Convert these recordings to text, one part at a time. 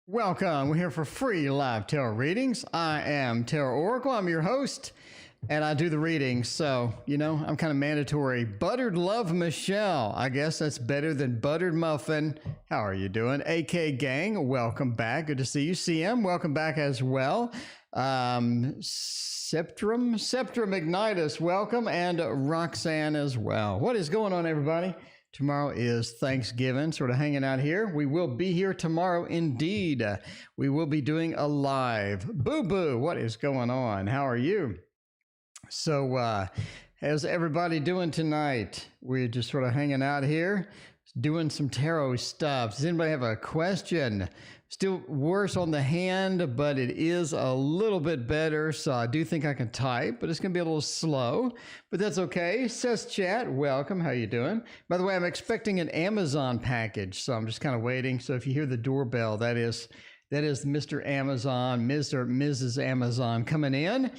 Welcome. We're here for free live tarot readings. I am Tarot Oracle. I'm your host, and I do the readings. So, I'm kind of mandatory. Buttered Love Michelle. I guess that's better than Buttered Muffin. How are you doing? AK Gang, welcome back. Good to see you. CM, welcome back as well. Septrum Ignitus, welcome. And Roxanne as well. What is going on, everybody? Tomorrow is Thanksgiving, sort of hanging out here. We will be here tomorrow indeed. We will be doing a live. Boo Boo, what is going on? How are you? So, how's everybody doing tonight? We're just sort of hanging out here, doing some tarot stuff. Does anybody have a question? Still worse on the hand, but it is a little bit better. So I do think I can type, but it's going to be a little slow, but that's okay. Says chat, welcome. How you doing? By the way, I'm expecting an Amazon package, so I'm just kind of waiting. So if you hear the doorbell, that is Mr. Amazon, Ms. or Mrs. Amazon coming in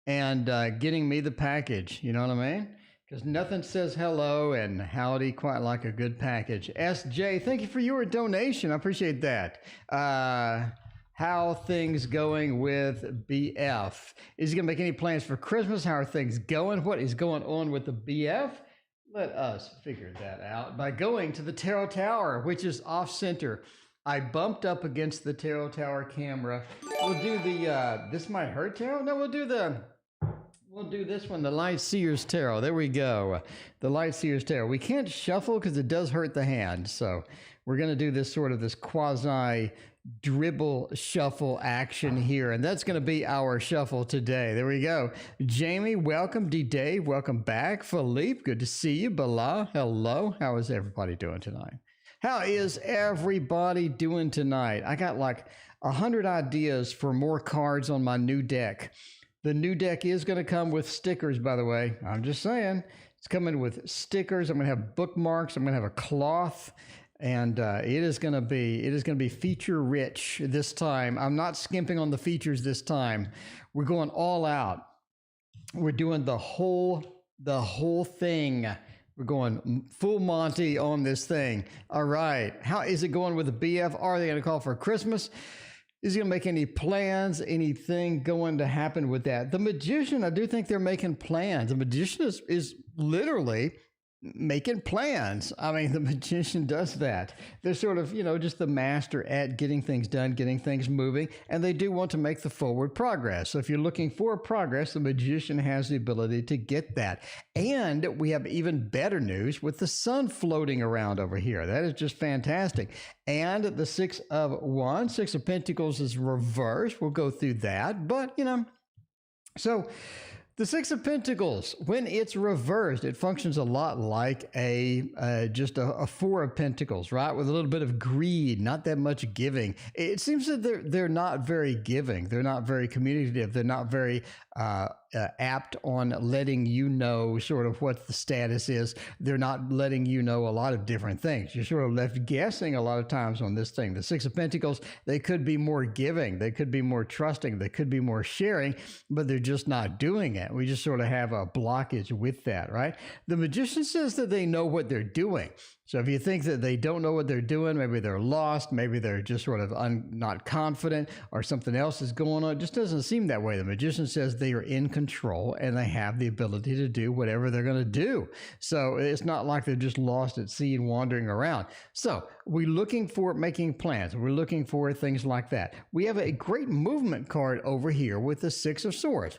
and getting me the package. You know what I mean? Because nothing says hello and howdy quite like a good package. SJ, thank you for your donation. I appreciate that. How things going with BF? Is he going to make any plans for Christmas? How are things going? What is going on with the BF? Let us figure that out by going to the Tarot Tower, which is off center. I bumped up against the Tarot Tower camera. We'll do the, this might hurt tarot? No, we'll do this one, the Light Seer's Tarot. There we go. The Light Seer's Tarot. We can't shuffle because it does hurt the hand. So we're going to do this quasi dribble shuffle action here. And that's going to be our shuffle today. There we go. Jamie, welcome. D-Dave, welcome back. Philippe, good to see you. Bala, hello. How is everybody doing tonight? How is everybody doing tonight? I got like 100 ideas for more cards on my new deck. The new deck is going to come with stickers, by the way. I'm just saying. It's coming with stickers. I'm going to have bookmarks. I'm going to have a cloth. And it is going to be feature rich this time. I'm not skimping on the features this time. We're going all out. We're doing the whole thing. We're going full Monty on this thing. All right. How is it going with the BF? Are they going to call for Christmas? Is he going to make any plans, anything going to happen with that? The Magician, I do think they're making plans. The Magician is literally making plans. I mean, the Magician does that. They're sort of, just the master at getting things done, getting things moving, and they do want to make the forward progress. So if you're looking for progress, the Magician has the ability to get that. And we have even better news with the sun floating around over here. That is just fantastic. And the Six of Wands, Six of Pentacles is reversed. We'll go through that, but, so the Six of Pentacles, when it's reversed, it functions a lot like just a Four of Pentacles, right? With a little bit of greed, not that much giving. It seems that they're not very giving. They're not very communicative. They're not very apt on letting you know sort of what the status is. They're not letting you know a lot of different things. You're sort of left guessing a lot of times on this thing. The Six of Pentacles, they could be more giving. They could be more trusting. They could be more sharing, but they're just not doing it. We just sort of have a blockage with that, right? The Magician says that they know what they're doing. So if you think that they don't know what they're doing, maybe they're lost, maybe they're just sort of not confident or something else is going on, it just doesn't seem that way. The Magician says they are in control and they have the ability to do whatever they're going to do. So it's not like they're just lost at sea and wandering around. So we're looking for making plans. We're looking for things like that. We have a great movement card over here with the Six of Swords.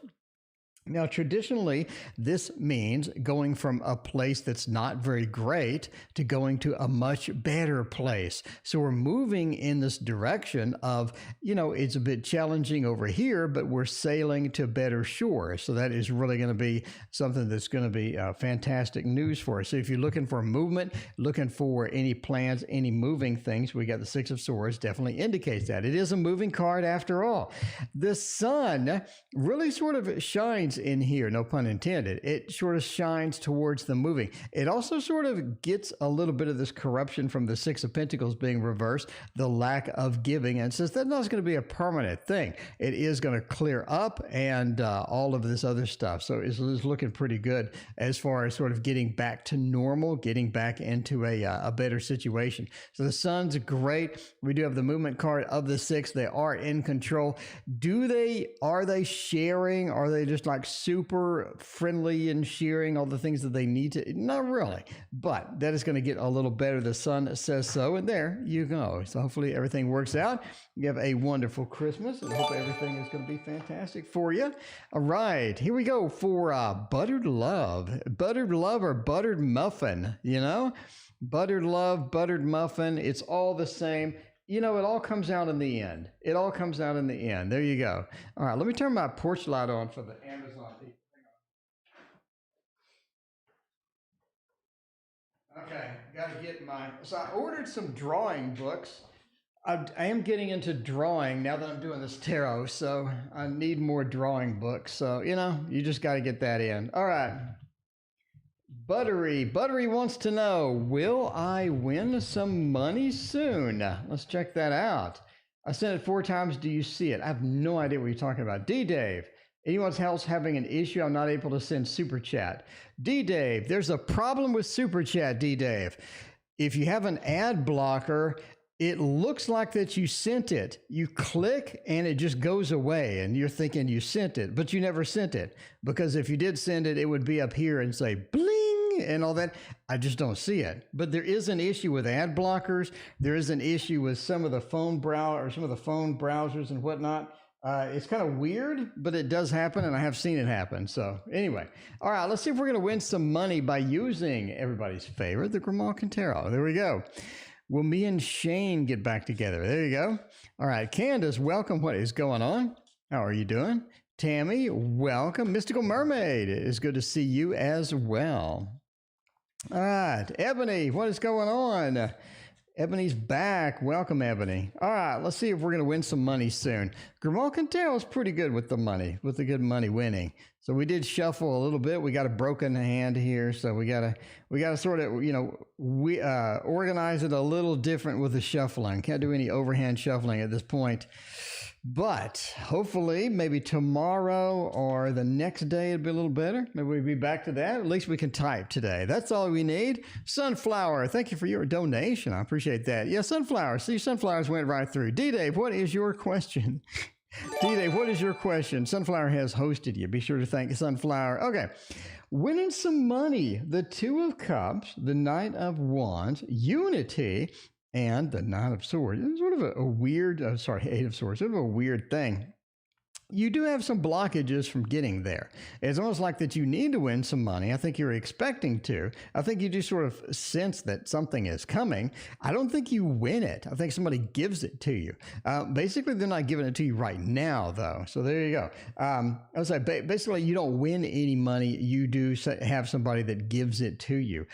Now, traditionally, this means going from a place that's not very great to going to a much better place. So we're moving in this direction of, it's a bit challenging over here, but we're sailing to better shores. So that is really going to be something that's going to be fantastic news for us. So if you're looking for movement, looking for any plans, any moving things, we got the Six of Swords definitely indicates that. It is a moving card after all. The sun really sort of shines in here, no pun intended. It sort of shines towards the moving. It also sort of gets a little bit of this corruption from the Six of Pentacles being reversed, the lack of giving, and says that's not going to be a permanent thing. It is going to clear up and all of this other stuff. So it's looking pretty good as far as sort of getting back to normal, getting back into a better situation. So the sun's great. We do have the movement card of the six. They are in control. Are they sharing? Are they just like super friendly and sharing all the things that they need to? Not really, but that is going to get a little better. The sun says so, and there you go. So hopefully everything works out. You have a wonderful Christmas, and I hope everything is going to be fantastic for you. All right, here we go for buttered love. Buttered love or buttered muffin, you know? Buttered love, buttered muffin, it's all the same. You know, it all comes out in the end. It all comes out in the end. There you go. All right, let me turn my porch light on for the Amazon people. Okay, got to get my... So I ordered some drawing books. I am getting into drawing now that I'm doing this tarot, so I need more drawing books. So, you know, you just got to get that in. All right. Buttery wants to know, will I win some money soon? Let's check that out. I sent it 4 times. Do you see it? I have no idea what you're talking about. D-Dave, anyone else having an issue? I'm not able to send Super Chat. D-Dave, there's a problem with Super Chat, D-Dave. If you have an ad blocker, it looks like that you sent it. You click and it just goes away and you're thinking you sent it, but you never sent it. Because if you did send it, it would be up here and say bling and all that. I just don't see it. But there is an issue with ad blockers. There is an issue with some of the phone browsers and whatnot. It's kind of weird, but it does happen, and I have seen it happen. So anyway, all right, let's see if we're going to win some money by using everybody's favorite, the Grimalkin Tarot. There we go. Will me and Shane get back together? There you go. All right, Candace, welcome. What is going on? How are you doing? Tammy, welcome. Mystical Mermaid, it is good to see you as well. All right, Ebony, what is going on? Ebony's back. Welcome, Ebony. All right, let's see if we're going to win some money soon. Grimalkin Tarot is pretty good with the money, with the good money winning. So we did shuffle a little bit. We got a broken hand here, so we gotta sort of, you know, organize it a little different with the shuffling. Can't do any overhand shuffling at this point. But hopefully maybe tomorrow or the next day it'll be a little better. Maybe we'll be back to that. At least we can type today. That's all we need. Sunflower, thank you for your donation. I appreciate that. Yeah, Sunflower. See, Sunflowers went right through. D-Dave, what is your question? D-Dave, what is your question? Sunflower has hosted you. Be sure to thank Sunflower. Okay. Winning some money. The Two of Cups, the Knight of Wands, Unity, and the Knight of Swords. It's sort of a weird, Eight of Swords, sort of a weird thing. You do have some blockages from getting there. It's almost like that you need to win some money. I think you're expecting to. I think you do sort of sense that something is coming. I don't think you win it. I think somebody gives it to you. Basically, they're not giving it to you right now, though. So there you go. I was like, basically, you don't win any money. You do have somebody that gives it to you.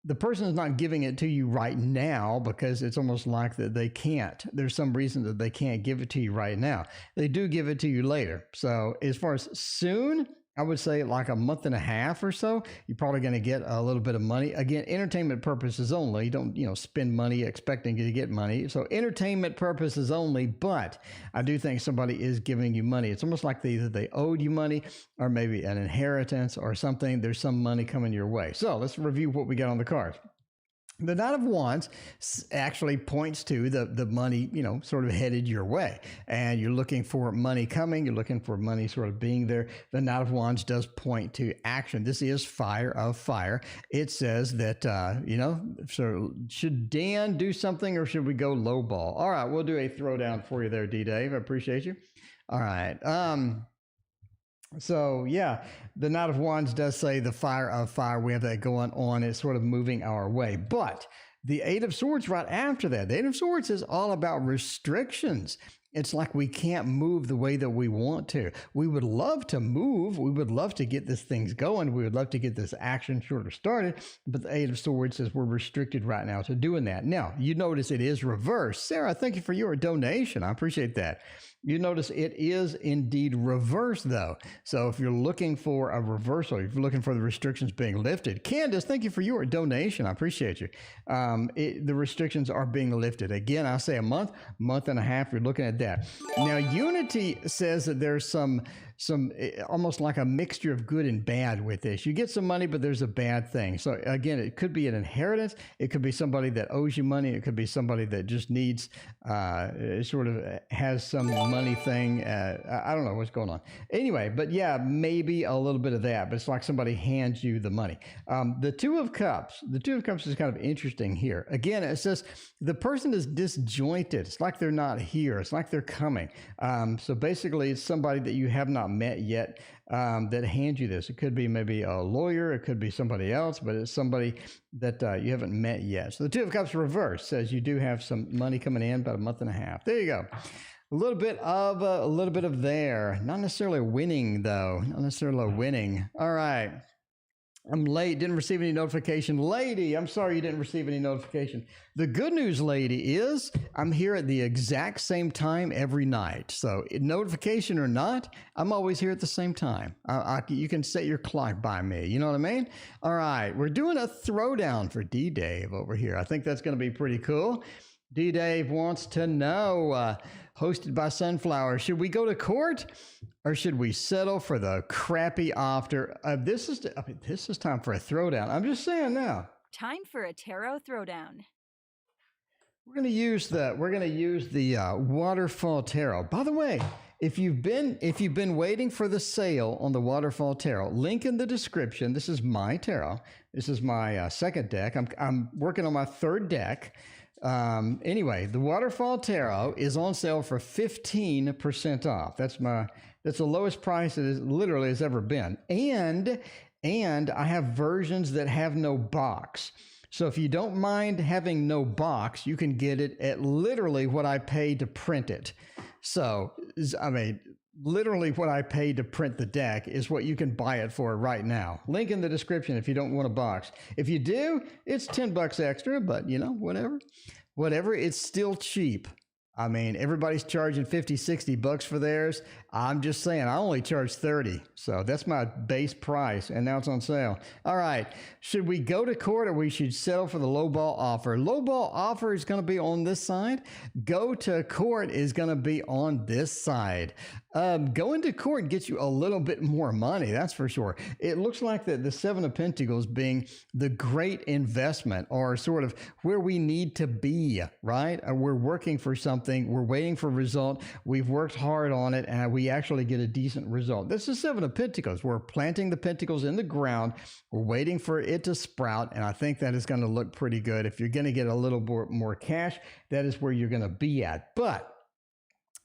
The person is not giving it to you right now because it's almost like that they can't. There's some reason that they can't give it to you right now. They do give it to you later. So as far as soon, I would say like a month and a half or so, you're probably going to get a little bit of money. Again, entertainment purposes only. You don't, spend money expecting to get money. So entertainment purposes only, but I do think somebody is giving you money. It's almost like either they owed you money or maybe an inheritance or something. There's some money coming your way. So let's review what we got on the card. The Knight of Wands actually points to the money, sort of headed your way. And you're looking for money coming. You're looking for money sort of being there. The Knight of Wands does point to action. This is fire of fire. It says that, so should Dan do something or should we go low ball? All right, we'll do a throwdown for you there, D-Dave. I appreciate you. All right. So yeah, the Knight of Wands does say the fire of fire. We have that going on. It's sort of moving our way. But the Eight of Swords right after that, the Eight of Swords is all about restrictions. it's like we can't move the way that we want to. We would love to move. We would love to get this things going. We would love to get this action sort of started. But the Eight of Swords says we're restricted right now to doing that. Now, you notice it is reversed. Sarah, thank you for your donation. I appreciate that. You notice it is indeed reversed, though. So if you're looking for a reversal, if you're looking for the restrictions being lifted, Candace, thank you for your donation. I appreciate you. The restrictions are being lifted. Again, I say a month and a half, you're looking at that. Now, Unity says that there's some almost like a mixture of good and bad with this. You get some money, but there's a bad thing. So again, it could be an inheritance. It could be somebody that owes you money. It could be somebody that just needs, sort of has some money thing. I don't know what's going on. Anyway, but yeah, maybe a little bit of that, but it's like somebody hands you the money. The Two of Cups is kind of interesting here. Again, it says the person is disjointed. It's like they're not here. It's like they're coming. So basically it's somebody that you have not met yet that hands you this. It could be maybe a lawyer, it could be somebody else, but it's somebody that you haven't met yet. So the Two of Cups reverse says you do have some money coming in about a month and a half. There you go. A little bit of there. Not necessarily winning though. Not necessarily winning. All right. I'm late, didn't receive any notification. Lady, I'm sorry you didn't receive any notification. The good news, lady, is I'm here at the exact same time every night. So notification or not, I'm always here at the same time. You can set your clock by me. You know what I mean? All right, we're doing a throwdown for D-Dave over here. I think that's going to be pretty cool. D-Dave wants to know, hosted by Sunflower, should we go to court or should we settle for the crappy offer? This is time for a throwdown. I'm just saying now. Time for a tarot throwdown. We're going to use the Waterfall Tarot. By the way, if you've been waiting for the sale on the Waterfall Tarot, link in the description. This is my tarot. This is my second deck. I'm working on my third deck. Anyway, the Waterfall Tarot is on sale for 15% off. That's the lowest price it literally has ever been. And I have versions that have no box. So if you don't mind having no box, you can get it at literally what I paid to print it. So, I mean, literally what I paid to print the deck is what you can buy it for right now. Link in the description if you don't want a box. If you do, it's $10 extra, but you know, whatever, it's still cheap. I mean, everybody's charging 50, 60 bucks for theirs. I'm just saying, I only charge 30. So that's my base price, and now it's on sale. All right, should we go to court or we should settle for the lowball offer? Lowball offer is going to be on this side. Go to court is going to be on this side. Going to court gets you a little bit more money, that's for sure. It looks like the Seven of Pentacles being the great investment, or sort of where we need to be, right? We're working for something. We're waiting for a result. We've worked hard on it, and we actually get a decent result. This is Seven of Pentacles. We're planting the pentacles in the ground. We're waiting for it to sprout, and I think that is going to look pretty good. If you're going to get a little more cash, that is where you're going to be at. But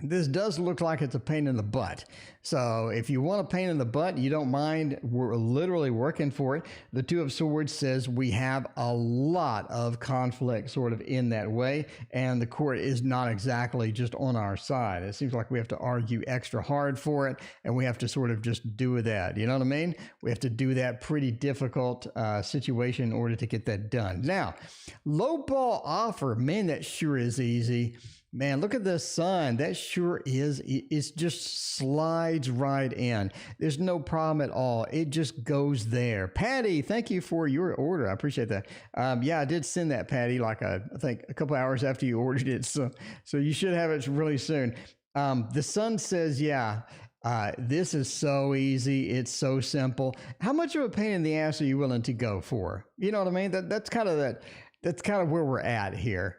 this does look like it's a pain in the butt. So if you want a pain in the butt, you don't mind, we're literally working for it. The Two of Swords says we have a lot of conflict sort of in that way, and the court is not exactly just on our side. It seems like we have to argue extra hard for it, and we have to sort of just do that. You know what I mean? We have to do that pretty difficult situation in order to get that done. Now, lowball offer, man, that sure is easy. Man, look at the sun. That sure is. It just slides right in. There's no problem at all. It just goes there. Patty, thank you for your order. I appreciate that. Yeah, I did send that, Patty, like I think a couple hours after you ordered it. So you should have it really soon. The sun says, yeah, this is so easy. It's so simple. How much of a pain in the ass are you willing to go for? You know what I mean? That's kind of where we're at here.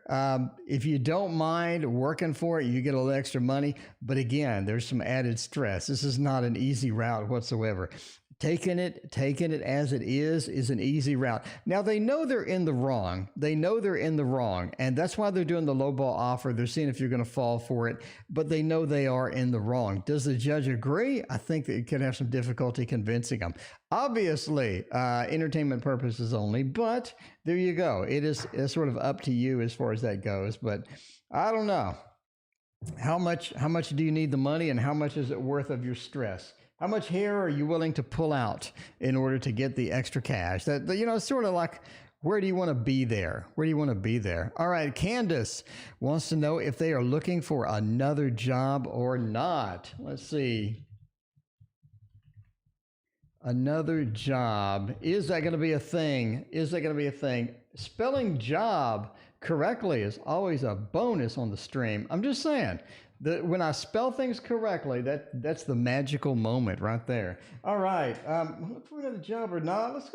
If you don't mind working for it, you get a little extra money. But again, there's some added stress. This is not an easy route whatsoever. Taking it as it is an easy route. Now, they know they're in the wrong. And that's why they're doing the lowball offer. They're seeing if you're going to fall for it, but they know they are in the wrong. Does the judge agree? I think that it could have some difficulty convincing them. Obviously, entertainment purposes only, but there you go. It's sort of up to you as far as that goes, but I don't know. How much do you need the money, and how much is it worth of your stress? How much hair are you willing to pull out in order to get the extra cash? It's sort of like, where do you want to be there? Where do you want to be there? All right, Candace wants to know if they are looking for another job or not. Let's see. Another job. Is that going to be a thing? Is that going to be a thing? Spelling job correctly is always a bonus on the stream. I'm just saying that when I spell things correctly, that's the magical moment right there. All right. Look for another job or not. Let's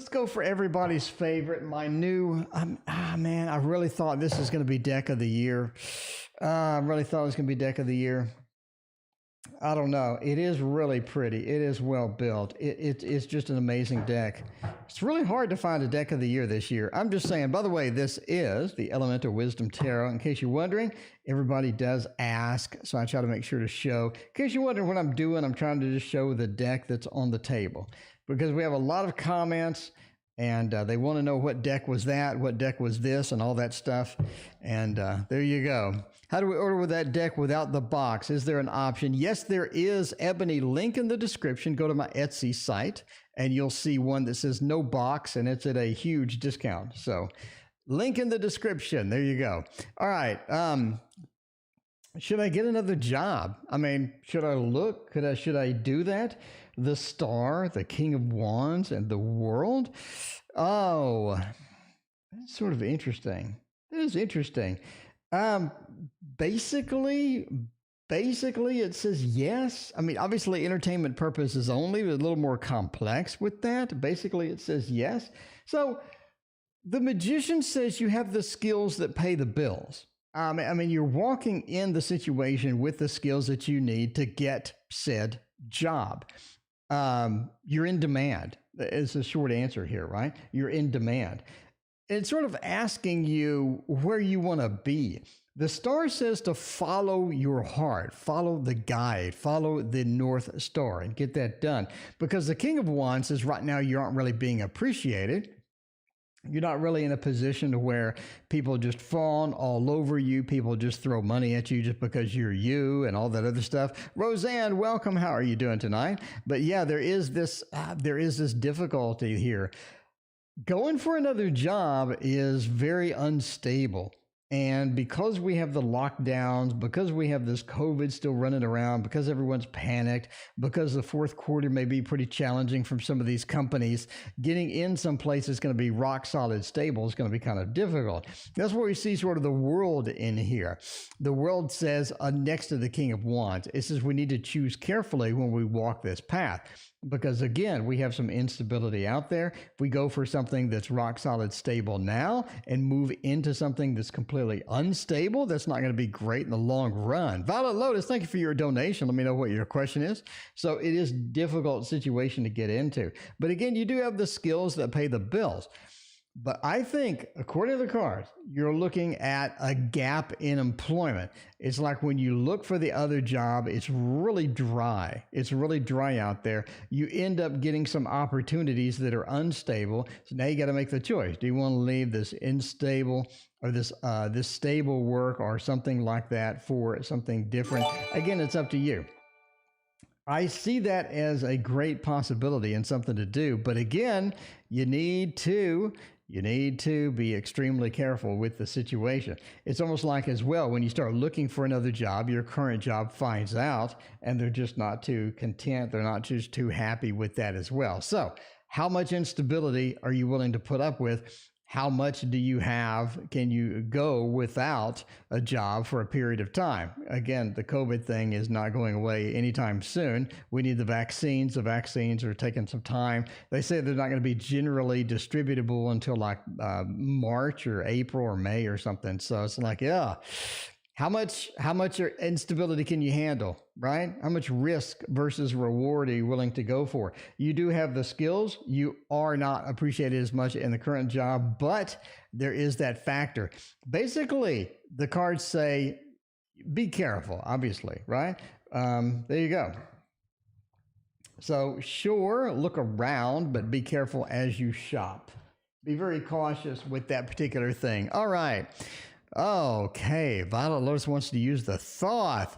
go for everybody's favorite. My new, man, I really thought this was going to be deck of the year. I really thought it was going to be deck of the year. I don't know. It is really pretty. It is well built. It's just an amazing deck. It's really hard to find a deck of the year this year. I'm just saying, by the way, this is the Elemental Wisdom Tarot. In case you're wondering, everybody does ask, so I try to make sure to show. In case you're wondering what I'm doing, I'm trying to just show the deck that's on the table, because we have a lot of comments, and they want to know what deck was that, what deck was this, and all that stuff. And there you go. How do we order with that deck without the box? Is there an option? Yes, there is. Ebony, link in the description. Go to my Etsy site, and you'll see one that says no box, and it's at a huge discount. So link in the description. There you go. All right. Should I get another job? I mean, should I look? Should I do that? The Star, the King of Wands, and the World? Oh, that's sort of interesting. That is interesting. Basically, it says yes. I mean, obviously, entertainment purposes only, but a little more complex with that. Basically, it says yes. So the Magician says you have the skills that pay the bills. I mean, you're walking in the situation with the skills that you need to get said job. You're in demand. It's a short answer here, right? You're in demand. It's sort of asking you where you want to be. The Star says to follow your heart, follow the guide, follow the North Star, and get that done. Because the King of Wands says right now you aren't really being appreciated. You're not really in a position to where people just fawn all over you. People just throw money at you just because you're you and all that other stuff. Roseanne, welcome. How are you doing tonight? But yeah, there is this difficulty here. Going for another job is very unstable. And because we have the lockdowns, because we have this COVID still running around, because everyone's panicked, because the fourth quarter may be pretty challenging from some of these companies, getting in some place is going to be rock solid stable is going to be kind of difficult. That's where we see sort of the World in here. The World says next to the King of Wands, it says we need to choose carefully when we walk this path. Because again, we have some instability out there. If we go for something that's rock solid stable now and move into something that's completely unstable, that's not going to be great in the long run. Violet Lotus, thank you for your donation. Let me know what your question is. So it is a difficult situation to get into. But again, you do have the skills that pay the bills. But I think, according to the cards, you're looking at a gap in employment. It's like when you look for the other job, it's really dry. It's really dry out there. You end up getting some opportunities that are unstable. So now you got to make the choice. Do you want to leave this unstable or this stable work or something like that for something different? Again, it's up to you. I see that as a great possibility and something to do. But again, you need to be extremely careful with the situation. It's almost like as well, when you start looking for another job, your current job finds out and they're just not too content. They're not just too happy with that as well. So how much instability are you willing to put up with? How much do you have? Can you go without a job for a period of time? Again, the COVID thing is not going away anytime soon. We need the vaccines. The vaccines are taking some time. They say they're not going to be generally distributable until like March or April or May or something. So it's like, yeah. How much instability can you handle, right? How much risk versus reward are you willing to go for? You do have the skills. You are not appreciated as much in the current job, but there is that factor. Basically, the cards say, be careful, obviously, right? There you go. So sure, look around, but be careful as you shop. Be very cautious with that particular thing. All right. Okay, Violet Lotus wants to use the Thoth.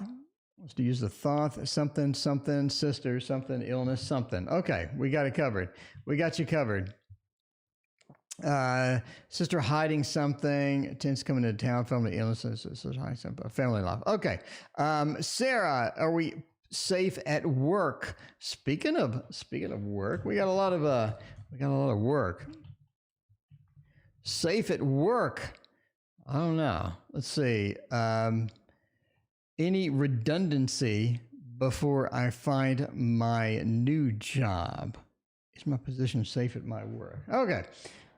Wants to use the Thoth, something, something, sister, something, illness, something. Okay, we got it covered. We got you covered. Sister hiding something, tense coming to town, family illnesses, sister hiding something, family life. Okay, Sarah, are we safe at work? Speaking of work, we got a lot of work. Safe at work. I don't know. Let's see. Any redundancy before I find my new job? Is my position safe at my work? Okay.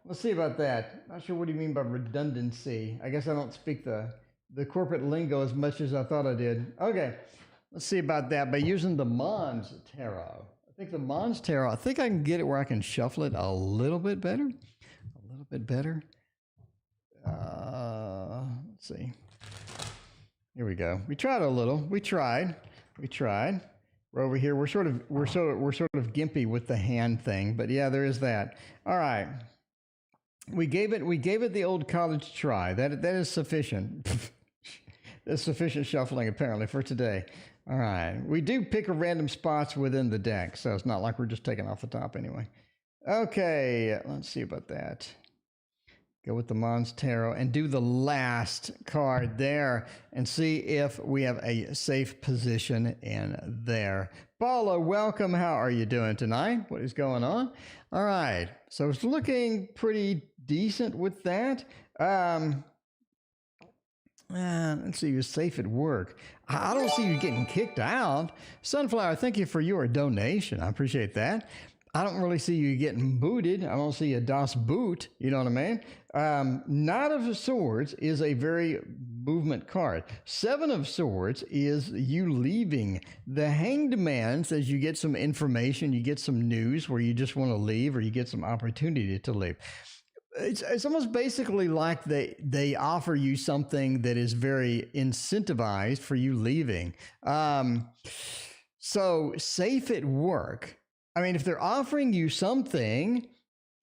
Let's see about that. Not sure what do you mean by redundancy. I guess I don't speak the corporate lingo as much as I thought I did. Okay, let's see about that by using the Mons Tarot. I think the Mons Tarot, I think I can get it where I can shuffle it a little bit better. A little bit better. Let's see. Here we go. We tried a little. We tried. We're over here. We're sort of gimpy with the hand thing, but yeah, there is that. All right. We gave it the old college try. That is sufficient. That's sufficient shuffling apparently for today. All right. We do pick a random spots within the deck, so it's not like we're just taking off the top anyway. Okay, let's see about that. Go with the Mons Tarot and do the last card there and see if we have a safe position in there. Paula, welcome. How are you doing tonight? What is going on? All right. So it's looking pretty decent with that. Let's see, you're safe at work. I don't see you getting kicked out. Sunflower, thank you for your donation. I appreciate that. I don't really see you getting booted. I don't see a Das Boot. You know what I mean? Knight of Swords is a very movement card. Seven of Swords is you leaving. The Hanged Man says you get some information, you get some news where you just want to leave or you get some opportunity to leave. It's almost basically like they offer you something that is very incentivized for you leaving. So safe at work. I mean, if they're offering you something,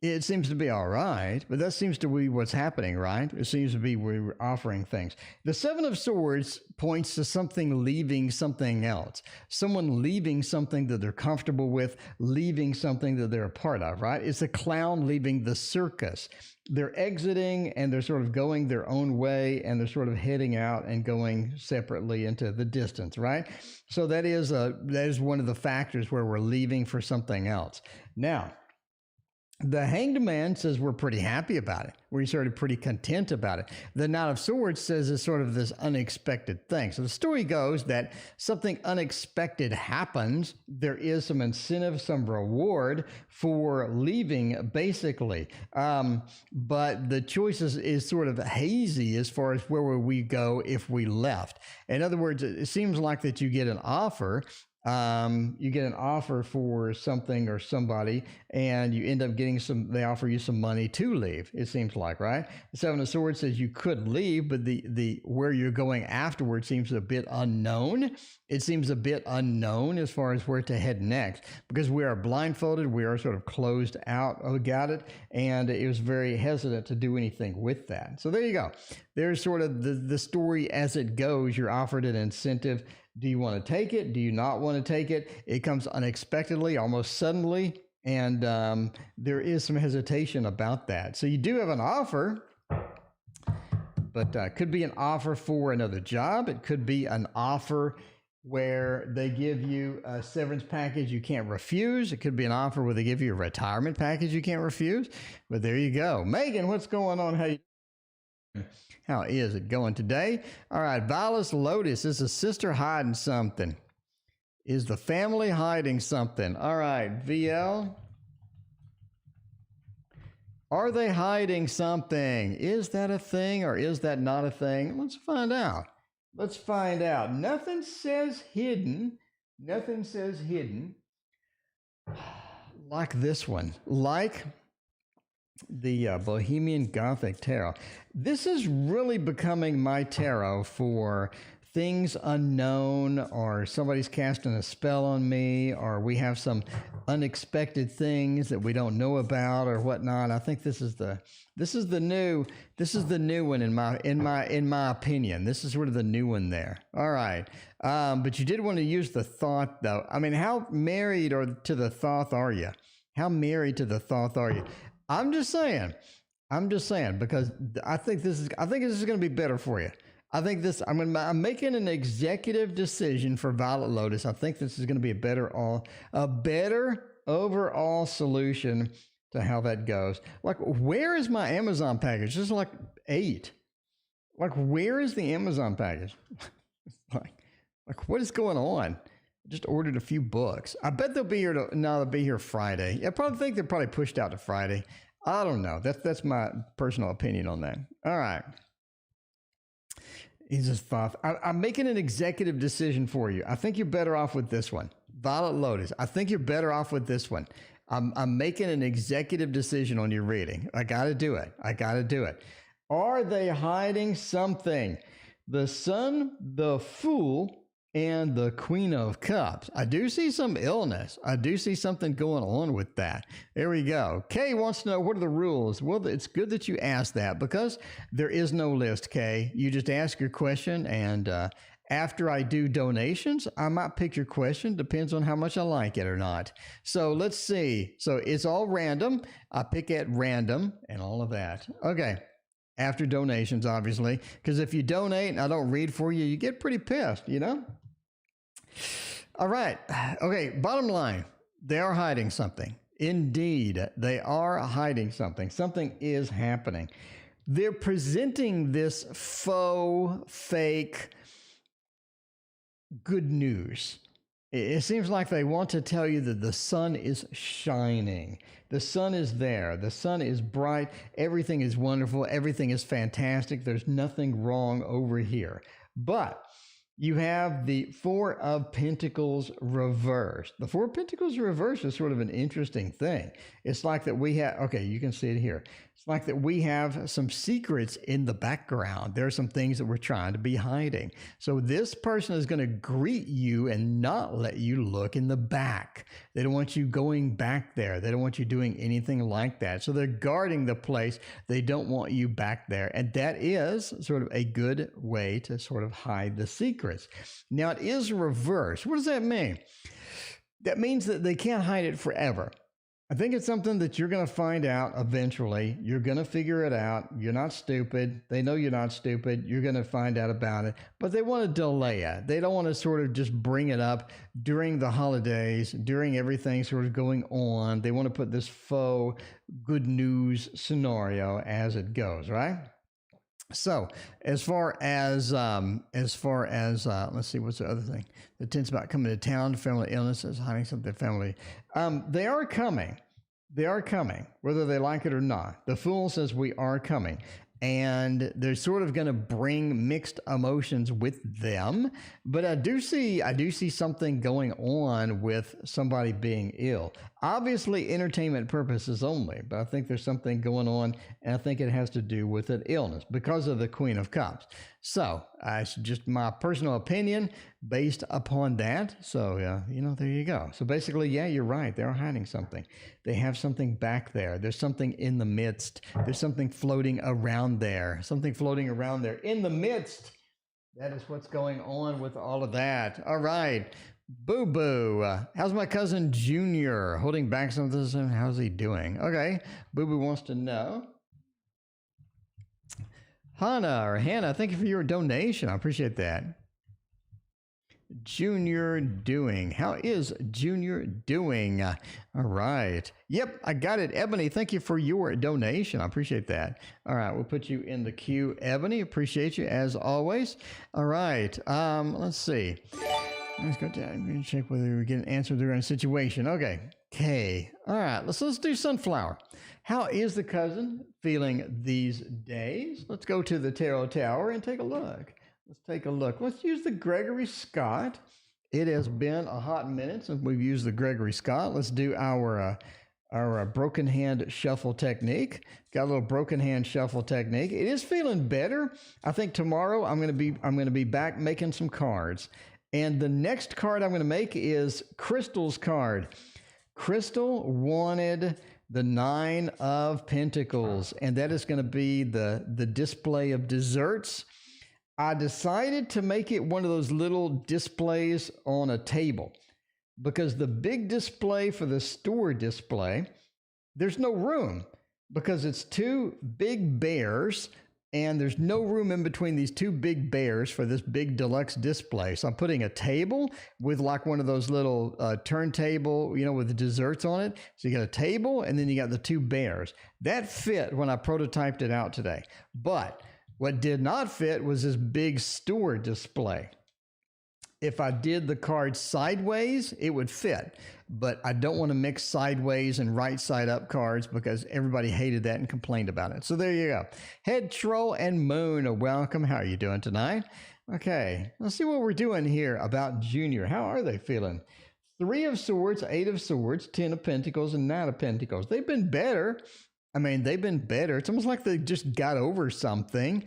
it seems to be all right, but that seems to be what's happening, right? It seems to be we're offering things. The Seven of Swords points to something leaving something else, someone leaving something that they're comfortable with, leaving something that they're a part of, right? It's a clown leaving the circus. They're exiting and they're sort of going their own way and they're sort of heading out and going separately into the distance, right? So that is one of the factors where we're leaving for something else. Now, the Hanged Man says we're pretty happy about it. We're sort of pretty content about it. The Knight of Swords says it's sort of this unexpected thing. So the story goes that something unexpected happens. There is some incentive, some reward for leaving, basically. But the choice is sort of hazy as far as where would we go if we left. In other words, it seems like that you get an offer. You get an offer for something or somebody, and you end up getting they offer you some money to leave, it seems like, right? The Seven of Swords says you could leave, but the where you're going afterward seems a bit unknown. It seems a bit unknown as far as where to head next, because we are blindfolded, we are sort of closed out about it, and it was very hesitant to do anything with that. So there you go. There's sort of the story as it goes. You're offered an incentive. Do you want to take it? Do you not want to take it? It comes unexpectedly, almost suddenly, and there is some hesitation about that. So you do have an offer, but could be an offer for another job. It could be an offer where they give you a severance package you can't refuse. It could be an offer where they give you a retirement package you can't refuse. But there you go. Megan, what's going on? How is it going today? All right, Violet Lotus, is the sister hiding something? Is the family hiding something? All right, VL. Are they hiding something? Is that a thing or is that not a thing? Let's find out. Let's find out. Nothing says hidden. Nothing says hidden. Like this one. Like the Bohemian Gothic Tarot. This is really becoming my tarot for things unknown, or somebody's casting a spell on me, or we have some unexpected things that we don't know about or whatnot. I think this is the new one in my opinion. This is sort of the new one there. All right. But you did want to use the thought though. I mean, how married to the thought are you? How married to the thought are you? I'm just saying, because I think this is going to be better for you. I think I'm making an executive decision for Violet Lotus. I think this is going to be a better overall solution to how that goes. Like, where is my Amazon package? This is like 8. Like, where is the Amazon package? like what is going on? I just ordered a few books. I bet they'll be here they'll be here Friday. I probably think they're probably pushed out to Friday. I don't know. That's my personal opinion on that. All right. He's just thought. I'm making an executive decision for you. I think you're better off with this one. Violet Lotus. I think you're better off with this one. I'm making an executive decision on your reading. I got to do it. Are they hiding something? The Sun, the Fool, and the Queen of Cups. I do see some illness. I do see something going on with that. There we go. Kay wants to know, what are the rules? Well, it's good that you asked that, because there is no list, Kay. You just ask your question, and after I do donations, I might pick your question. Depends on how much I like it or not. So let's see. So it's all random. I pick at random and all of that. Okay. After donations, obviously, because if you donate and I don't read for you, you get pretty pissed, you know? All right. Okay. Bottom line, they are hiding something. Indeed, they are hiding something. Something is happening. They're presenting this fake good news. It seems like they want to tell you that the sun is shining. The sun is there. The sun is bright. Everything is wonderful. Everything is fantastic. There's nothing wrong over here. But you have the Four of Pentacles reversed. The Four of Pentacles reversed is sort of an interesting thing. It's like that we have, okay, you can see it here. It's like that we have some secrets in the background. There are some things that we're trying to be hiding. So this person is going to greet you and not let you look in the back. They don't want you going back there. They don't want you doing anything like that. So they're guarding the place. They don't want you back there. And that is sort of a good way to sort of hide the secrets. Now it is reversed. What does that mean? That means that they can't hide it forever. I think it's something that you're going to find out eventually. You're going to figure it out. You're not stupid. They know you're not stupid. You're going to find out about it. But they want to delay it. They don't want to sort of just bring it up during the holidays, during everything sort of going on. They want to put this faux good news scenario as it goes, right? So as far as let's see, what's the other thing that tends about coming to town, family illnesses, hiding something, family. They are coming, whether they like it or not. The Fool says we are coming. And they're sort of going to bring mixed emotions with them. But I do see something going on with somebody being ill. Obviously, entertainment purposes only. But I think there's something going on, and I think it has to do with an illness because of the Queen of Cups. So it's just my personal opinion based upon that. So, there you go. So basically, yeah, you're right. They're hiding something. They have something back there. There's something in the midst. There's something floating around there. Something floating around there in the midst. That is what's going on with all of that. All right. Boo Boo. How's my cousin Junior? Holding back something. How's he doing? Okay. Boo Boo wants to know. Hannah, thank you for your donation. I appreciate that. Junior doing. How is Junior doing? All right. Yep, I got it. Ebony, thank you for your donation. I appreciate that. All right, we'll put you in the queue. Ebony, appreciate you as always. All right. Let's see. Let's go down and check whether we get an answer to the situation. Okay. All right. Let's do Sunflower. How is the cousin feeling these days? Let's go to the Tarot Tower and take a look. Let's use the Gregory Scott. It has been a hot minute since we've used the Gregory Scott. Let's do our our broken hand shuffle technique. Got a little broken hand shuffle technique. It is feeling better. I think tomorrow I'm going to be back making some cards. And the next card I'm going to make is Crystal's card. Crystal wanted the 9 of Pentacles, and that is going to be the display of desserts. I decided to make it one of those little displays on a table because the big display for the store display, there's no room because it's 2 big bears and there's no room in between these 2 big bears for this big deluxe display. So I'm putting a table with like one of those little turntable, with the desserts on it. So you got a table and then you got the 2 bears. That fit when I prototyped it out today. But what did not fit was this big store display. If I did the card sideways, it would fit, but I don't want to mix sideways and right side up cards because everybody hated that and complained about it. So there you go. Head Troll and Moon, welcome. How are you doing tonight? Okay, let's see what we're doing here about Junior. How are they feeling? 3 of Swords, 8 of Swords, 10 of Pentacles, and 9 of Pentacles. They've been better. They've been better. It's almost like they just got over something.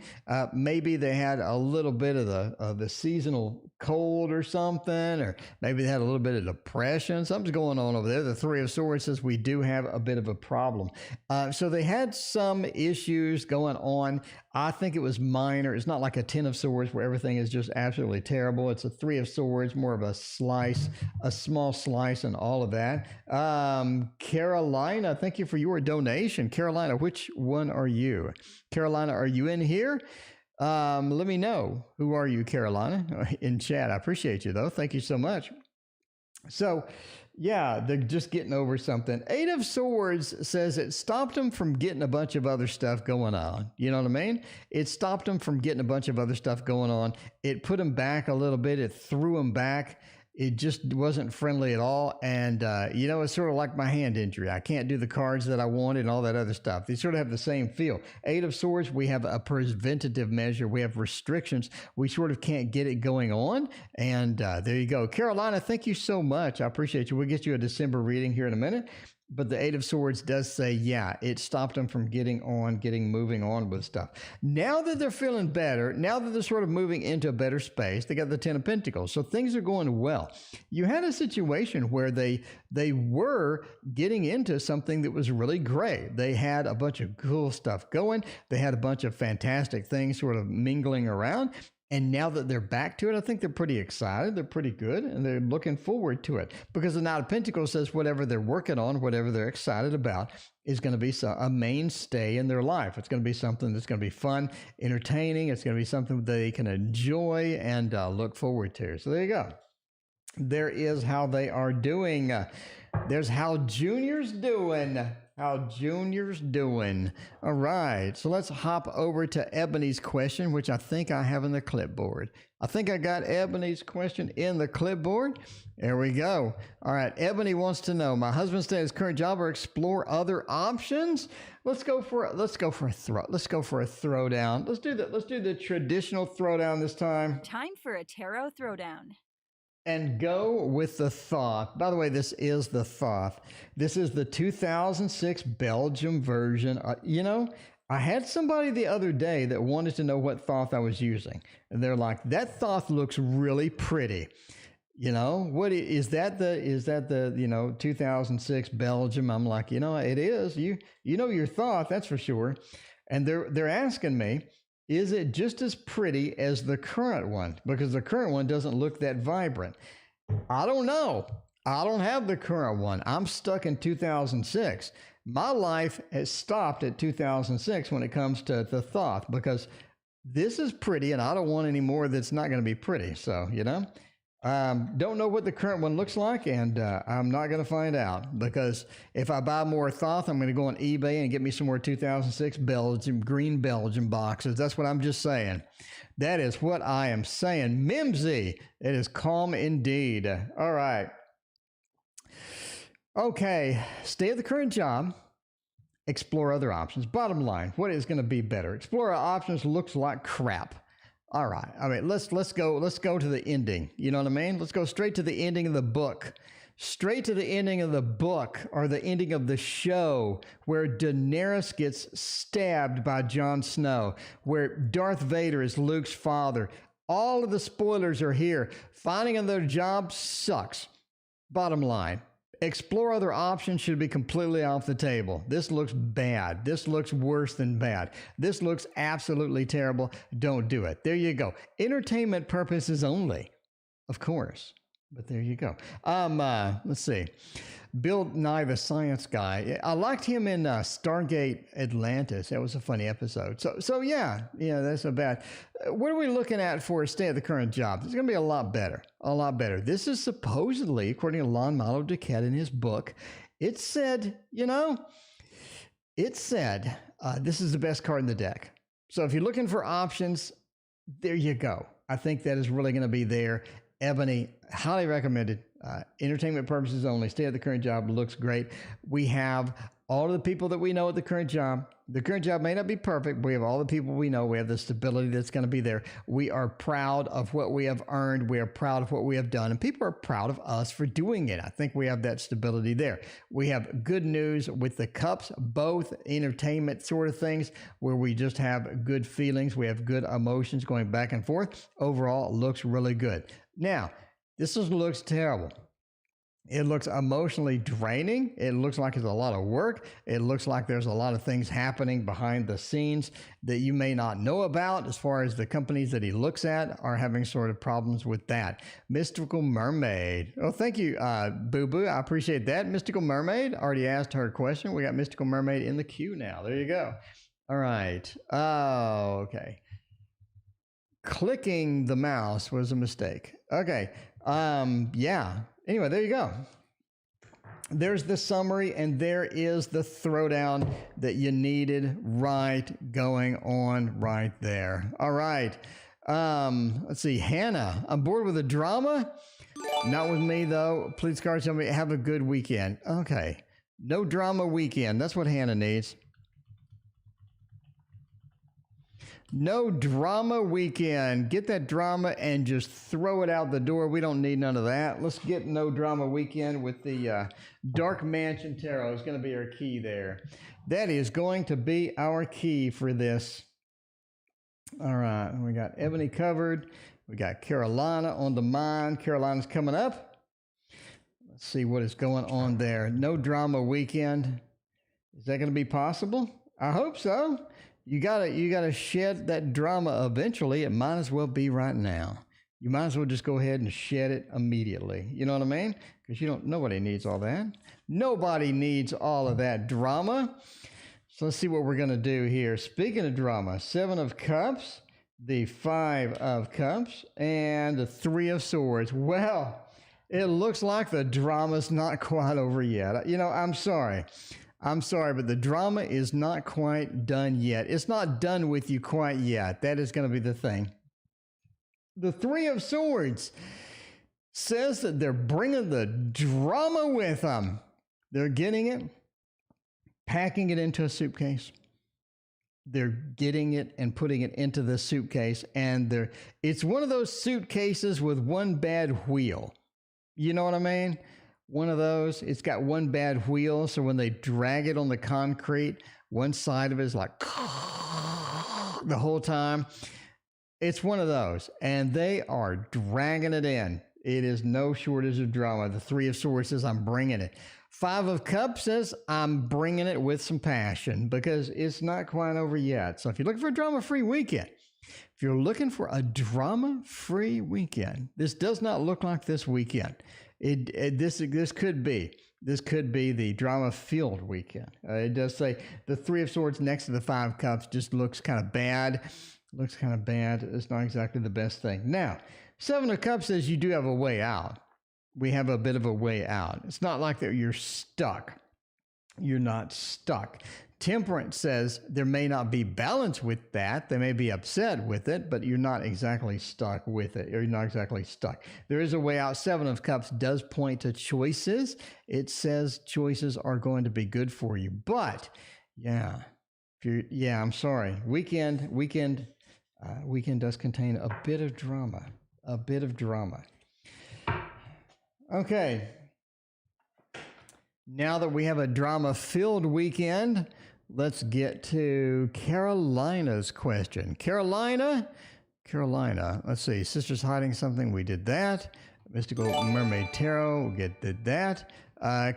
Maybe they had a little bit of the seasonal cold or something, or maybe they had a little bit of depression. Something's going on over there. The 3 of Swords says we do have a bit of a problem. So they had some issues going on. I think it was minor. It's not like a 10 of Swords where everything is just absolutely terrible. It's a 3 of Swords, more of a slice, a small slice and all of that. Carolina, thank you for your donation. Carolina, which one are you? Carolina, are you in here? Let me know. Who are you, Carolina? In chat. I appreciate you, though. Thank you so much. So, yeah, they're just getting over something. 8 of Swords says it stopped them from getting a bunch of other stuff going on. You know what I mean? It stopped them from getting a bunch of other stuff going on. It put them back a little bit. It threw them back. It just wasn't friendly at all. And, it's sort of like my hand injury. I can't do the cards that I wanted and all that other stuff. They sort of have the same feel. 8 of Swords, we have a preventative measure. We have restrictions. We sort of can't get it going on. And there you go. Carolina, thank you so much. I appreciate you. We'll get you a December reading here in a minute. But the 8 of Swords does say, yeah, it stopped them from moving on with stuff. Now that they're feeling better, now that they're sort of moving into a better space, they got the 10 of Pentacles. So things are going well. You had a situation where they were getting into something that was really great. They had a bunch of cool stuff going. They had a bunch of fantastic things sort of mingling around. And now that they're back to it, I think they're pretty excited. They're pretty good, and they're looking forward to it. Because the Knight of Pentacles says whatever they're working on, whatever they're excited about, is going to be a mainstay in their life. It's going to be something that's going to be fun, entertaining. It's going to be something they can enjoy and look forward to. So there you go. There is how they are doing. There's how Junior's doing. How Junior's doing. All right, so let's hop over to Ebony's question, which I think I have in the clipboard. I think I got Ebony's question in the clipboard. There we go. All right, Ebony wants to know, my husband stay at his current job or explore other options? Let's go for a throwdown. Let's do the traditional throwdown this time. Time for a tarot throwdown. And go with the Thoth. By the way, this is the Thoth. This is the 2006 Belgium version. I had somebody the other day that wanted to know what Thoth I was using. And they're like, that Thoth looks really pretty. What is that the 2006 Belgium? I'm like, it is. You know your Thoth, that's for sure. And they're asking me, is it just as pretty as the current one? Because the current one doesn't look that vibrant. I don't know. I don't have the current one. I'm stuck in 2006. My life has stopped at 2006 when it comes to the Thoth, because this is pretty and I don't want any more that's not going to be pretty. So, don't know what the current one looks like, and I'm not going to find out, because if I buy more Thoth, I'm going to go on eBay and get me some more 2006 green Belgium boxes. That's what I'm just saying. That is what I am saying. Mimsy, it is calm indeed. All right. Okay, stay at the current job. Explore other options. Bottom line, what is going to be better? Explore options looks like crap. All right. Let's go to the ending. You know what I mean? Let's go straight to the ending of the book. straight to the ending of the book or the ending of the show where Daenerys gets stabbed by Jon Snow, where Darth Vader is Luke's father. All of the spoilers are here. Finding another job sucks. Bottom line, explore other options should be completely off the table. This looks bad. This looks worse than bad. This looks absolutely terrible. Don't do it. There you go. Entertainment purposes only, of course. But there you go. Let's see. Bill Nye, the Science Guy. I liked him in Stargate Atlantis. That was a funny episode. So yeah, that's not bad. What are we looking at for a stay at the current job? It's going to be a lot better. A lot better. This is supposedly, according to Lon Malo Duquette in his book, it said, this is the best card in the deck. So if you're looking for options, there you go. I think that is really going to be there. Ebony, highly recommended. Entertainment purposes only. Stay at the current job. Looks great. We have all of the people that we know at the current job. The current job may not be perfect, but we have all the people we know. We have the stability that's going to be there. We are proud of what we have earned. We are proud of what we have done. And people are proud of us for doing it. I think we have that stability there. We have good news with the cups, both entertainment sort of things where we just have good feelings. We have good emotions going back and forth. Overall, it looks really good. Now, this looks terrible. It looks emotionally draining. It looks like it's a lot of work. It looks like there's a lot of things happening behind the scenes that you may not know about, as far as the companies that he looks at are having sort of problems with that. Mystical Mermaid. Oh, thank you, Boo Boo. I appreciate that. Mystical Mermaid already asked her question. We got Mystical Mermaid in the queue now. There you go. All right. Oh, okay. Clicking the mouse was a mistake. Okay. Yeah. Anyway, there you go. There's the summary, and there is the throwdown that you needed going on right there. All right. Let's see. Hannah, I'm bored with the drama. Not with me, though. Please, cards, tell me, have a good weekend. Okay. No drama weekend. That's what Hannah needs. No drama weekend. Get that drama and just throw it out the door. We don't need none of that. Let's get no drama weekend with the Dark Mansion Tarot. It's going to be our key there. That is going to be our key for this. All right. We got Ebony covered. We got Carolina on the mind. Carolina's coming up. Let's see what is going on there. No drama weekend. Is that going to be possible? I hope so. You gotta shed that drama eventually. It might as well be right now. You might as well just go ahead and shed it immediately. You know what I mean? Because nobody needs all that. Nobody needs all of that drama. So let's see what we're gonna do here. Speaking of drama, 7 of Cups, the 5 of Cups, and the 3 of Swords. Well, it looks like the drama's not quite over yet. I'm sorry. But the drama is not quite done yet. It's not done with you quite yet. That is going to be the thing. The 3 of Swords says that they're bringing the drama with them. They're getting it, packing it into a suitcase. They're getting it and putting it into the suitcase. And it's one of those suitcases with one bad wheel. You know what I mean? One of those, it's got one bad wheel, so when they drag it on the concrete, one side of it is like the whole time. It's one of those, and they are dragging it in. It is no shortage of drama. The 3 of Swords says, I'm bringing it. 5 of Cups says, I'm bringing it with some passion, because it's not quite over yet. So if you're looking for a drama-free weekend, if you're looking for a drama-free weekend, this does not look like this weekend. This could be the drama-filled weekend. It does say the 3 of Swords next to the 5 of Cups just looks kind of bad. It's not exactly the best thing. Now, 7 of Cups says you do have a way out. We have a bit of a way out. It's not like that you're stuck. You're not stuck. Temperance says there may not be balance with that. They may be upset with it, but you're not exactly stuck with it. You're not exactly stuck. There is a way out. 7 of Cups does point to choices. It says choices are going to be good for you. But, I'm sorry. Weekend does contain a bit of drama. Okay. Now that we have a drama-filled weekend, let's get to Carolina's question. Carolina, let's see. Sisters hiding something, we did that. Mystical Mermaid Tarot, did that.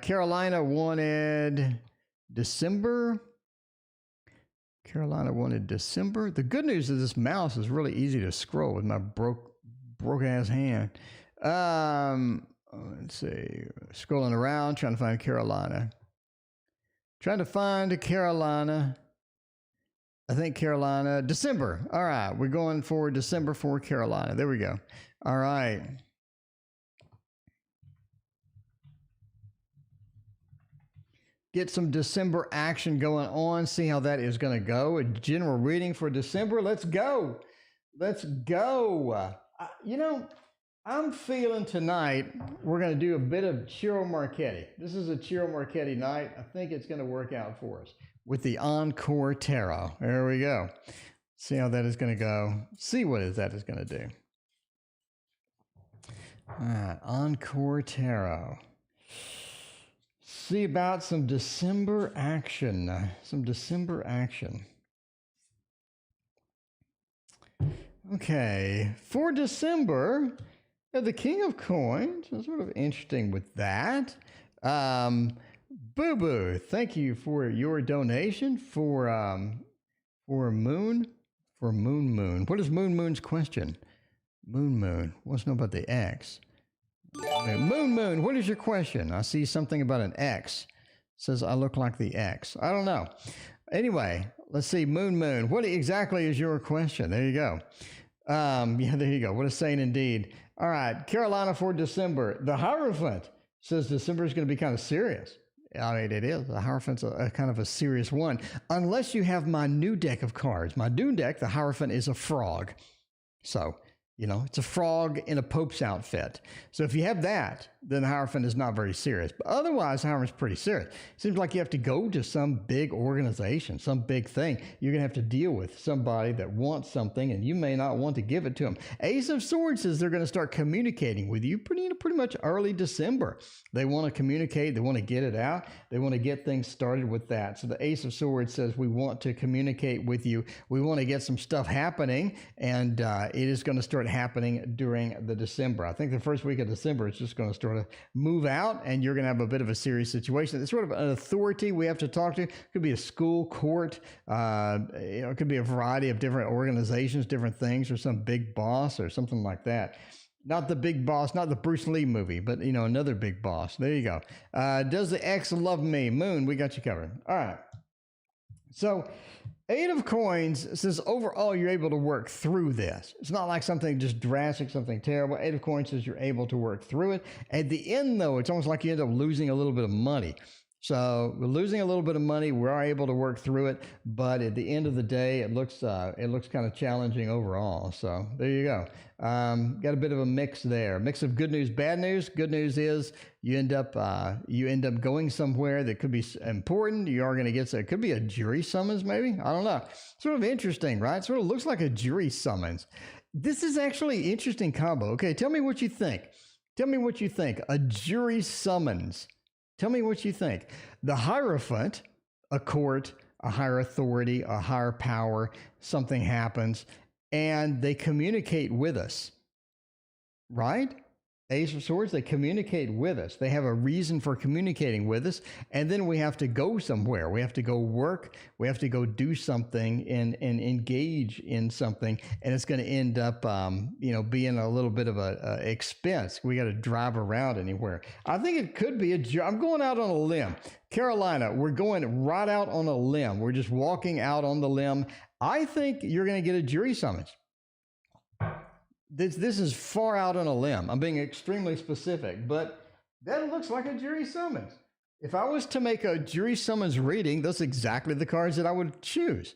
Carolina wanted December. The good news is this mouse is really easy to scroll with my broke ass hand. Let's see. Scrolling around, trying to find Carolina. I think Carolina. December. All right. We're going for December for Carolina. There we go. All right. Get some December action going on. See how that is going to go. A general reading for December. Let's go. I'm feeling tonight we're going to do a bit of Ciro Marchetti. This is a Ciro Marchetti night. I think it's going to work out for us with the Encore Tarot. There we go. See how that is going to go. See what that is going to do. All right, Encore Tarot. See about some December action. Okay, for December, the King of Coins. That's sort of interesting with that. Boo Boo, thank you for your donation for Moon. What is Moon's question? Moon wants to know about the X. Okay, Moon, what is your question? I see something about an X. It says I look like the X. I don't know. Anyway, let's see. Moon, what exactly is your question? There you go. Yeah, there you go. What a saint indeed. All right, Carolina for December. The Hierophant says December is going to be kind of serious. I mean, it is. The Hierophant's a kind of a serious one. Unless you have my new deck of cards. My new deck, the Hierophant is a frog. So, it's a frog in a Pope's outfit. So if you have that, then the Hierophant is not very serious. But otherwise, the Hierophant's pretty serious. It seems like you have to go to some big organization, some big thing. You're going to have to deal with somebody that wants something, and you may not want to give it to them. Ace of Swords says they're going to start communicating with you pretty much early December. They want to communicate. They want to get it out. They want to get things started with that. So the Ace of Swords says we want to communicate with you. We want to get some stuff happening, and it is going to start happening during the December. I think the first week of December, it's just going to sort of move out, and you're going to have a bit of a serious situation. It's sort of an authority we have to talk to. It could be a school, court. It could be a variety of different organizations, different things, or some big boss or something like that. Not the big boss, not the Bruce Lee movie, but, another big boss. There you go. Does the X love me? Moon, we got you covered. All right. So, Eight of Coins says overall you're able to work through this. It's not like something just drastic, something terrible. Eight of Coins says you're able to work through it. At the end, though, it's almost like you end up losing a little bit of money. So we're losing a little bit of money. We are able to work through it, but at the end of the day, it looks kind of challenging overall. So there you go. Got a bit of a mix there. Mix of good news, bad news. Good news is you end up going somewhere that could be important. You are going to get, it could be a jury summons, maybe. I don't know. Sort of interesting, right? Sort of looks like a jury summons. This is actually an interesting combo. Okay, tell me what you think. A jury summons. Tell me what you think. The Hierophant, a court, a higher authority, a higher power, something happens, and they communicate with us, right? Ace of Swords, they communicate with us. They have a reason for communicating with us, and then we have to go somewhere. We have to go work. We have to go do something and engage in something, and it's going to end up, being a little bit of a expense. We got to drive around anywhere. I think it could be I'm going out on a limb. Carolina, we're going right out on a limb. We're just walking out on the limb. I think you're going to get a jury summons. This is far out on a limb. I'm being extremely specific, but that looks like a jury summons. If I was to make a jury summons reading, that's exactly the cards that I would choose.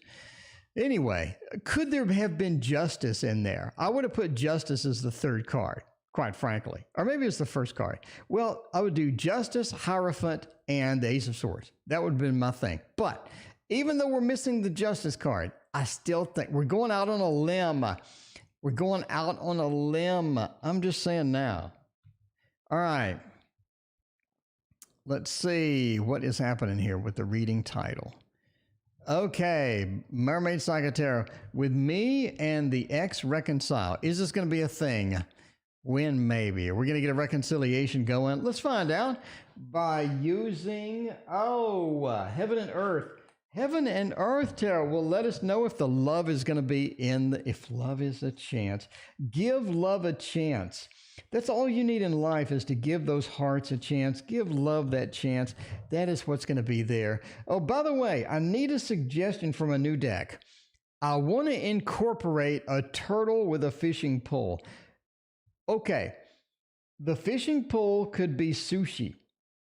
Anyway, could there have been justice in there? I would have put justice as the third card, quite frankly. Or maybe it's the first card. Well, I would do justice, Hierophant, and the Ace of Swords. That would have been my thing. But even though we're missing the justice card, I still think we're going out on a limb. We're going out on a limb. I'm just saying now. All right. Let's see what is happening here with the reading title. Okay, Mermaid Psychic Tarot. With me and the ex reconcile. Is this going to be a thing? When? Maybe. Are we going to get a reconciliation going? Let's find out by using, Heaven and Earth. Heaven and Earth Tarot will let us know if the love is going to be if love is a chance. Give love a chance. That's all you need in life, is to give those hearts a chance. Give love that chance. That is what's going to be there. Oh, by the way, I need a suggestion from a new deck. I want to incorporate a turtle with a fishing pole. Okay, the fishing pole could be sushi.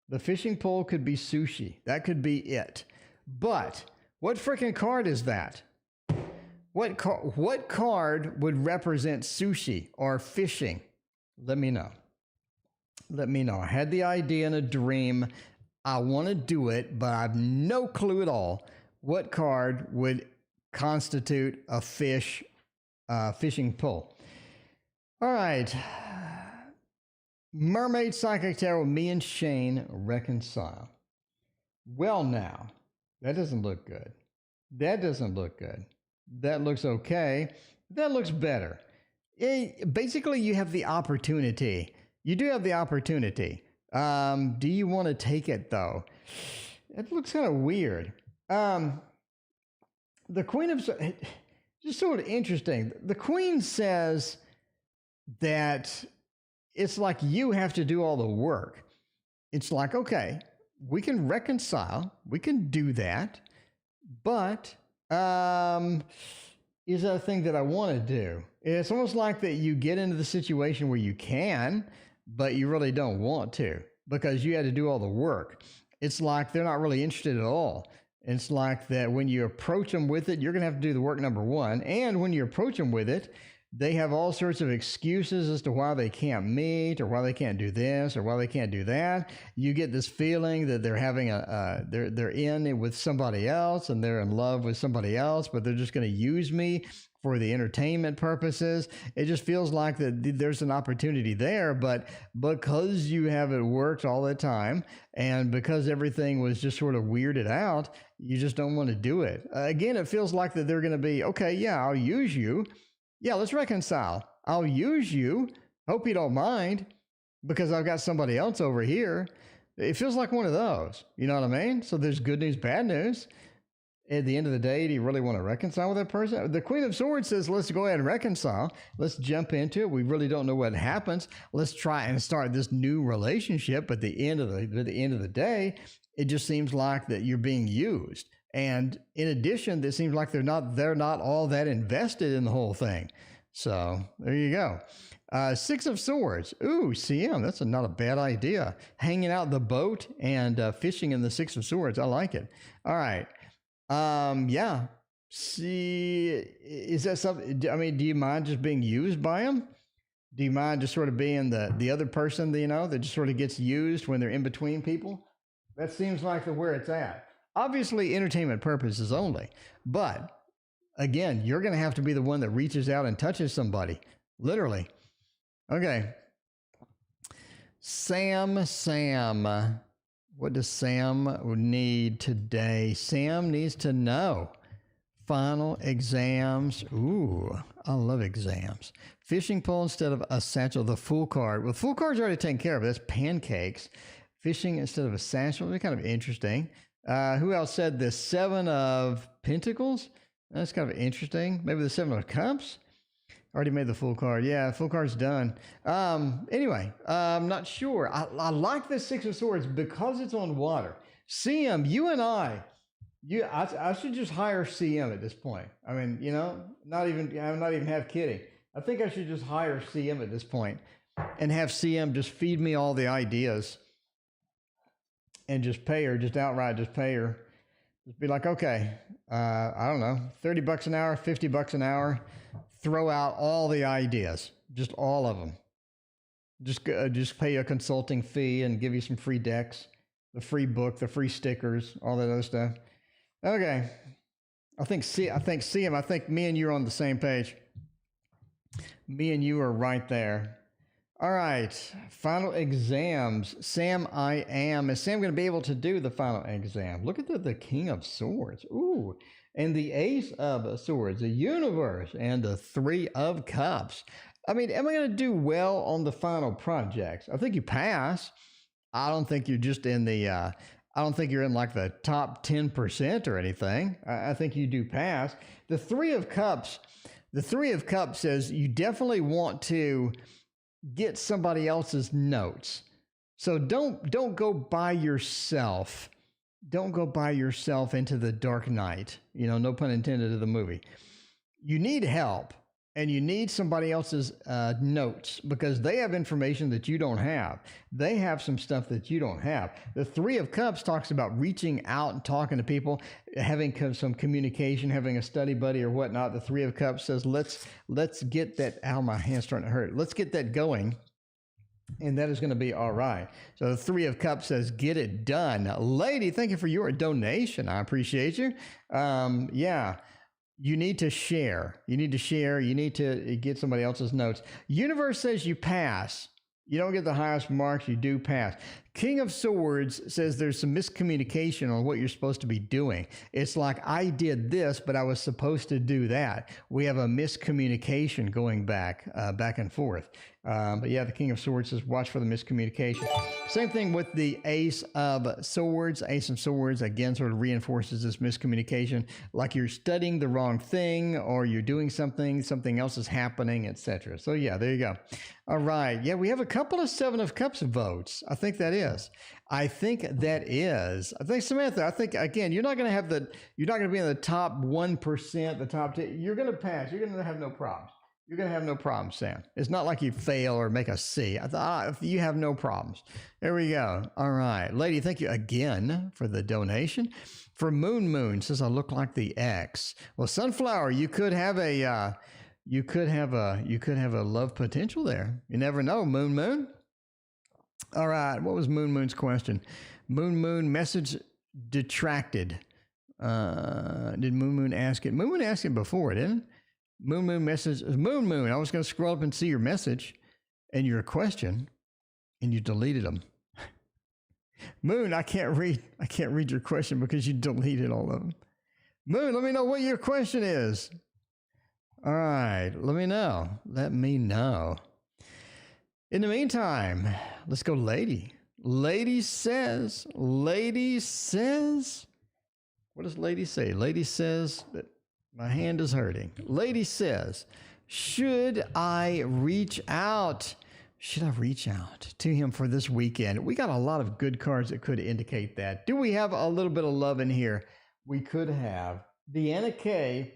The fishing pole could be sushi. That could be it. But what freaking card is that? What card would represent sushi or fishing? Let me know. Let me know. I had the idea in a dream. I want to do it, but I have no clue at all what card would constitute a fishing pole. All right. Mermaid Psychic Tarot, me and Shane reconcile. Well, now, that doesn't look good. That doesn't look good. That looks okay. That looks better. Basically, you have the opportunity. You do have the opportunity. Do you want to take it, though? It looks kind of weird. The Queen of... Just sort of interesting. The Queen says that it's like you have to do all the work. It's like, okay, we can reconcile. We can do that. But... is that a thing that I want to do? It's almost like that you get into the situation where you can, but you really don't want to because you had to do all the work. It's like they're not really interested at all. It's like that when you approach them with it, you're going to have to do the work, number one. And when you approach them with it, they have all sorts of excuses as to why they can't meet or why they can't do this or why they can't do that. You get this feeling that they're having they're in it with somebody else and they're in love with somebody else, but they're just going to use me for the entertainment purposes. It just feels like that there's an opportunity there, but because you haven't worked all the time and because everything was just sort of weirded out, you just don't want to do it. Again, it feels like that they're going to be, okay, yeah, I'll use you. Yeah, let's reconcile. I'll use you. Hope you don't mind because I've got somebody else over here. It feels like one of those. You know what I mean? So there's good news, bad news. At the end of the day, do you really want to reconcile with that person? The Queen of Swords says, let's go ahead and reconcile. Let's jump into it. We really don't know what happens. Let's try and start this new relationship. But at the end of the day, it just seems like that you're being used. And in addition, it seems like they're not all that invested in the whole thing. So there you go. Six of Swords. Ooh, CM, that's not a bad idea. Hanging out the boat and fishing in the Six of Swords. I like it. All right. Yeah. See, is that something? I mean, do you mind just being used by them? Do you mind just sort of being the other person, that just sort of gets used when they're in between people? That seems like where it's at. Obviously, entertainment purposes only. But again, you're going to have to be the one that reaches out and touches somebody. Literally. Okay. Sam. What does Sam need today? Sam needs to know. Final exams. Ooh, I love exams. Fishing pole instead of a satchel. The Fool card. Well, Fool card's already taken care of. That's pancakes. Fishing instead of a satchel. That's kind of interesting. Who else said this? Seven of Pentacles. That's kind of interesting. Maybe the Seven of Cups. Already made the Fool card. Yeah, Fool card's done. Anyway, I'm not sure. I like this Six of Swords because it's on water. CM, you and I should just hire CM at this point. I mean, I'm not even half kidding. I think I should just hire CM at this point and have CM just feed me all the ideas and just pay her, just outright just pay her. Just be like, okay, I don't know, $30 an hour, $50 an hour. Throw out all the ideas, just all of them. Just pay a consulting fee and give you some free decks, the free book, the free stickers, all that other stuff. Okay, I think CM. I think me and you are on the same page. Me and you are right there. All right, final exams. Sam, I am. Is Sam going to be able to do the final exam? Look at the King of Swords. Ooh, and the Ace of Swords, the Universe, and the Three of Cups. I mean, am I going to do well on the final projects? I think you pass. I don't think you're just in the. I don't think you're in like the top 10% or anything. I think you do pass. The Three of Cups. The Three of Cups says you definitely want to get somebody else's notes. So don't go by yourself. Don't go by yourself into the dark night. You know, no pun intended of the movie. You need help, and you need somebody else's notes because they have information that you don't have. They have some stuff that you don't have. The Three of Cups talks about reaching out and talking to people, having some communication, having a study buddy or whatnot. The Three of Cups says, let's get that. Ow, my hand's starting to hurt. Let's get that going. And that is going to be all right. So the Three of Cups says, get it done. Lady, thank you for your donation. I appreciate you. Yeah. You need to share. You need to share. You need to get somebody else's notes. Universe says you pass. You don't get the highest marks. You do pass. King of Swords says there's some miscommunication on what you're supposed to be doing. It's like I did this, but I was supposed to do that. We have a miscommunication going back and forth. But yeah, the King of Swords says watch for the miscommunication. Same thing with the Ace of Swords. Ace of Swords, again, sort of reinforces this miscommunication. Like you're studying the wrong thing or you're doing something else is happening, etc. So yeah, there you go. All right. Yeah, we have a couple of Seven of Cups votes. I think that is. I think, Samantha, I think, again, you're not going to be in the top 1%, the top 10. You're going to pass. You're going to have no problems. You're going to have no problems, Sam. It's not like you fail or make a C. I thought you have no problems. There we go. All right. Lady, thank you again for the donation. For Moon says I look like the X. Well, Sunflower, you could have a love potential there. You never know, Moon. All right. What was Moon's question? Moon message detracted. Did Moon ask it? Moon asked it before, didn't it? Moon message. Moon. I was going to scroll up and see your message and your question, and you deleted them. Moon, I can't read your question because you deleted all of them. Moon, let me know what your question is. All right, let me know. In the meantime, let's go, Lady. Lady says. What does Lady say? Lady says that my hand is hurting. Lady says, should I reach out? Should I reach out to him for this weekend? We got a lot of good cards that could indicate that. Do we have a little bit of love in here? We could have. Deanna K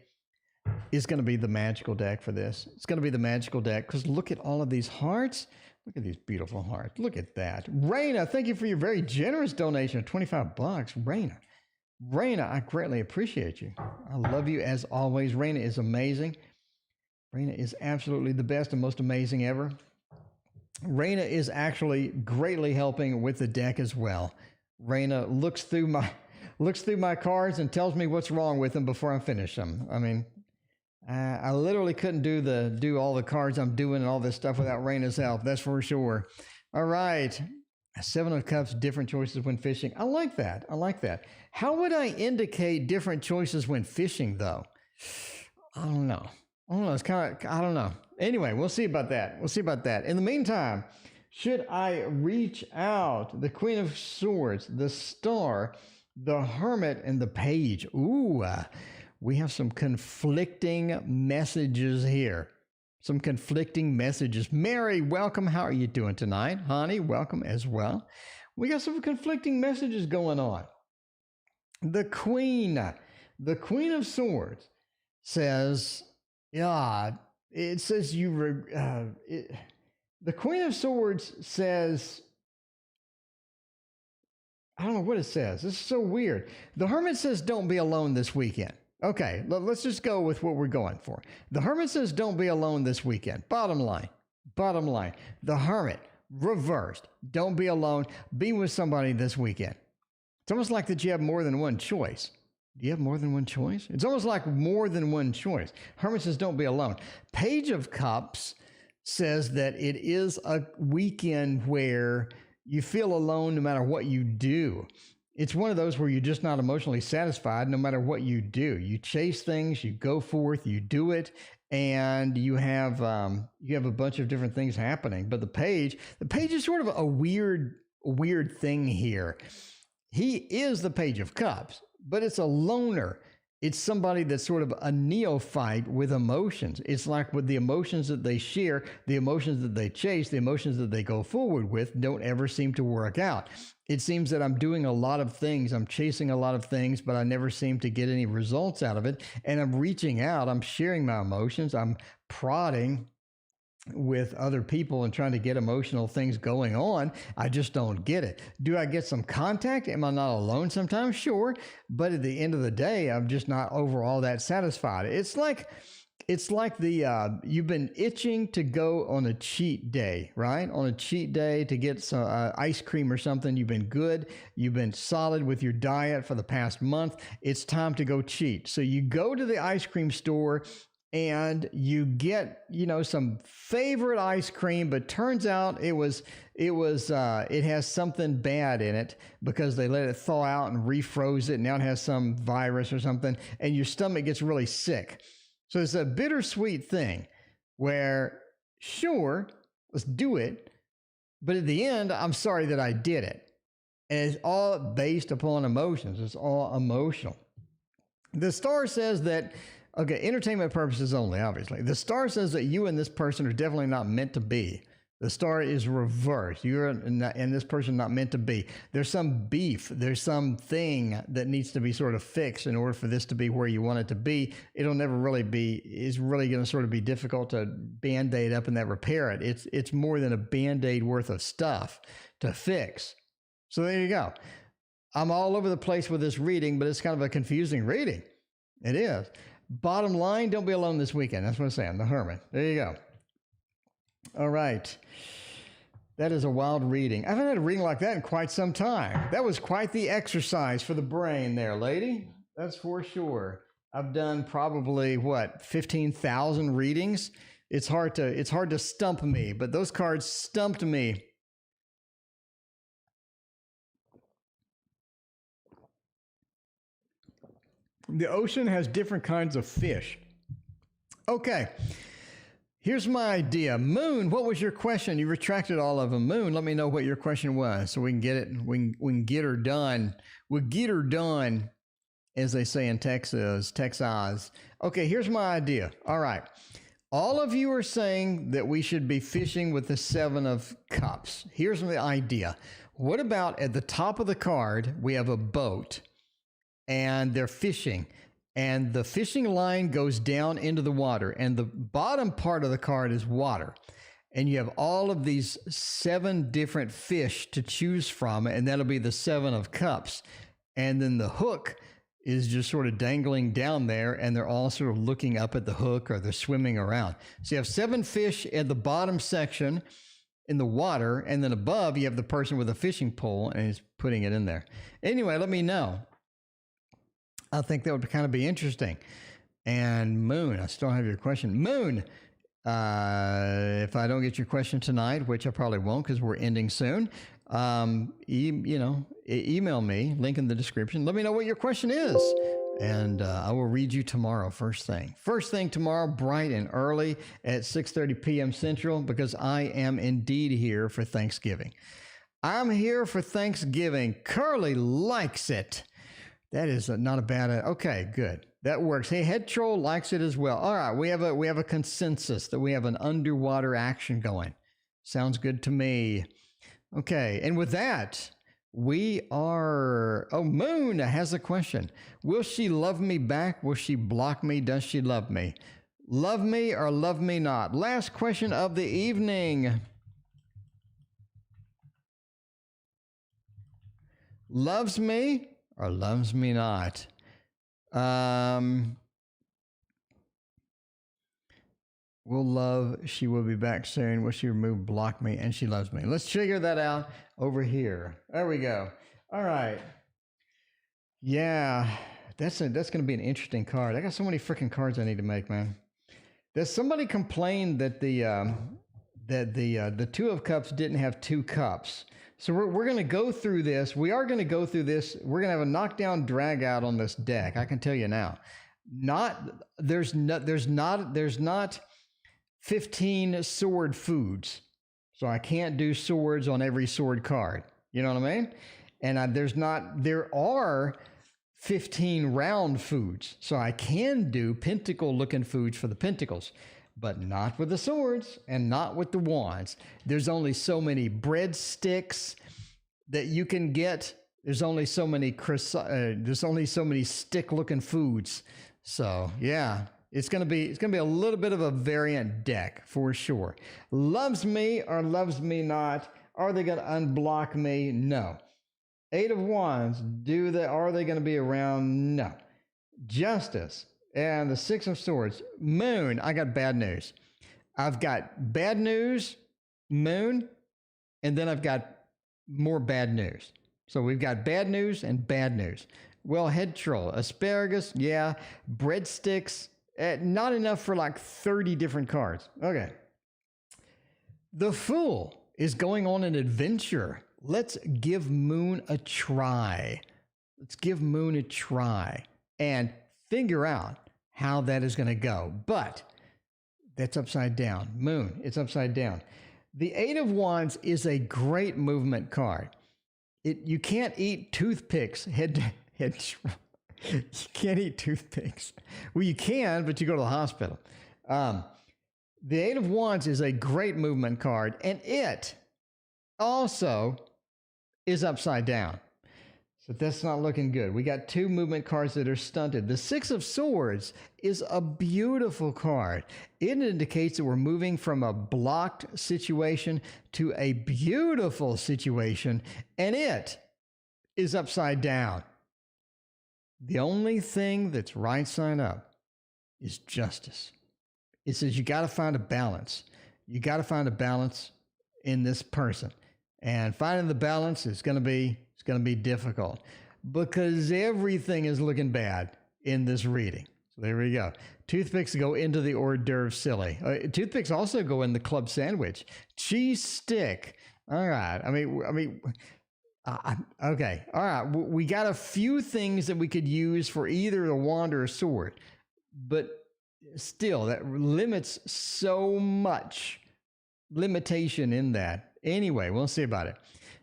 is going to be the magical deck for this. It's going to be the magical deck because look at all of these hearts. Look at these beautiful hearts. Look at that. Raina, thank you for your very generous donation of $25. Raina, I greatly appreciate you. I love you as always. Raina is amazing. Raina is absolutely the best and most amazing ever. Raina is actually greatly helping with the deck as well. Raina looks through my cards and tells me what's wrong with them before I finish them. I mean, I literally couldn't do all the cards I'm doing and all this stuff without Raina's help. That's for sure. All right. Seven of Cups, different choices when fishing. I like that. How would I indicate different choices when fishing, though? I don't know. It's kind of, I don't know. Anyway, we'll see about that. In the meantime, should I reach out? The Queen of Swords, the Star, the Hermit, and the Page. Ooh, we have some conflicting messages here. Mary, welcome. How are you doing tonight? Honey, welcome as well. We got some conflicting messages going on. The Queen of Swords says, the Queen of Swords says, I don't know what it says. This is so weird. The Hermit says, don't be alone this weekend. Okay, let's just go with what we're going for. The Hermit says, don't be alone this weekend. Bottom line. The Hermit, reversed. Don't be alone. Be with somebody this weekend. It's almost like that you have more than one choice. Do you have more than one choice? It's almost like more than one choice. Hermit says, don't be alone. Page of Cups says that it is a weekend where you feel alone no matter what you do. It's one of those where you're just not emotionally satisfied no matter what you do. You chase things, you go forth, you do it, and you have a bunch of different things happening. But the page is sort of a weird thing here. He is the Page of Cups, but it's a loner. It's somebody that's sort of a neophyte with emotions. It's like with the emotions that they share, the emotions that they chase, the emotions that they go forward with don't ever seem to work out. It seems that I'm doing a lot of things. I'm chasing a lot of things, but I never seem to get any results out of it. And I'm reaching out. I'm sharing my emotions. I'm prodding with other people and trying to get emotional things going on. I just don't get it. Do I get some contact? Am I not alone sometimes? Sure. But at the end of the day, I'm just not overall that satisfied. It's like the you've been itching to go on a cheat day, right? On a cheat day to get some ice cream or something. You've been good. You've been solid with your diet for the past month. It's time to go cheat. So you go to the ice cream store and you get, some favorite ice cream, but turns out it has something bad in it because they let it thaw out and refroze it. And now it has some virus or something, and your stomach gets really sick. So it's a bittersweet thing where, sure, let's do it. But at the end, I'm sorry that I did it. And it's all based upon emotions. It's all emotional. The star says that, okay, entertainment purposes only, obviously. The star says that you and this person are definitely not meant to be. The star is reversed. You're and this person not meant to be. There's some beef. There's something that needs to be sort of fixed in order for this to be where you want it to be. It'll never really be. It's really going to sort of be difficult to Band-Aid up and that repair it. It's more than a Band-Aid worth of stuff to fix. So there you go. I'm all over the place with this reading, but it's kind of a confusing reading. It is. Bottom line, don't be alone this weekend. That's what I'm saying. The Hermit. There you go. All right. That is a wild reading. I haven't had a reading like that in quite some time. That was quite the exercise for the brain there, lady. That's for sure. I've done probably, 15,000 readings? It's hard to stump me, but those cards stumped me. The ocean has different kinds of fish. Okay. Here's my idea. Moon, what was your question? You retracted all of them. Moon, let me know what your question was so we can get it. We can get her done. We'll get her done, as they say in Texas. Okay, here's my idea. All right. All of you are saying that we should be fishing with the Seven of Cups. Here's the idea. What about at the top of the card, we have a boat, and they're fishing. And the fishing line goes down into the water, and the bottom part of the card is water. And you have all of these 7 different fish to choose from, and that'll be the 7 of Cups. And then the hook is just sort of dangling down there, and they're all sort of looking up at the hook, or they're swimming around. So you have 7 fish at the bottom section in the water, and then above you have the person with a fishing pole, and he's putting it in there. Anyway, let me know. I think that would kind of be interesting. And Moon, I still have your question. Moon, if I don't get your question tonight, which I probably won't because we're ending soon, email me, link in the description. Let me know what your question is, and I will read you tomorrow first thing. First thing tomorrow, bright and early at 6:30 p.m. Central, because I am indeed here for Thanksgiving. I'm here for Thanksgiving. Curly likes it. That is not a bad. Okay, good. That works. Hey, Head Troll likes it as well. All right, we have a consensus that we have an underwater action going. Sounds good to me. Okay, and with that, we are. Oh, Moon has a question. Will she love me back? Will she block me? Does she love me? Love me or love me not? Last question of the evening. Loves me or loves me not? Will love, she will be back soon. Will she remove, block me, and she loves me? Let's figure that out over here. There we go. All right. Yeah, that's going to be an interesting card. I got so many freaking cards I need to make, man. There's somebody complained that the that the two of cups didn't have two cups. So we're going to go through this. We are going to go through this. We're going to have a knockdown drag out on this deck. I can tell you now. There's not 15 sword foods. So I can't do swords on every sword card. You know what I mean? And there are 15 round foods. So I can do pentacle looking foods for the pentacles, but not with the swords and not with the wands. There's only so many breadsticks that you can get. There's only so many stick looking foods. So yeah, it's gonna be a little bit of a variant deck for sure. Loves me or loves me not. Are they gonna unblock me? No. Eight of Wands, are they going to be around? No. Justice and the Six of Swords. Moon, I got bad news. I've got bad news, Moon, and then I've got more bad news. So we've got bad news and bad news. Well, head troll, asparagus, yeah. Breadsticks, not enough for like 30 different cards. Okay. The Fool is going on an adventure. Let's give Moon a try. Let's give Moon a try and figure out how that is going to go. But that's upside down. Moon, it's upside down. The Eight of Wands is a great movement card. You can't eat toothpicks. You can't eat toothpicks. Well, you can, but you go to the hospital. The Eight of Wands is a great movement card, and it also is upside down. So that's not looking good. We got two movement cards that are stunted. The Six of Swords is a beautiful card. It indicates that we're moving from a blocked situation to a beautiful situation, and it is upside down. The only thing that's right side up is Justice. It says you got to find a balance. You got to find a balance in this person. And finding the balance is going to be difficult because everything is looking bad in this reading. So there we go. Toothpicks go into the hors d'oeuvre silly. Toothpicks also go in the club sandwich. Cheese stick. All right. Okay. All right. We got a few things that we could use for either a wand or a sword, but still that limits so much limitation in that. Anyway, we'll see about it.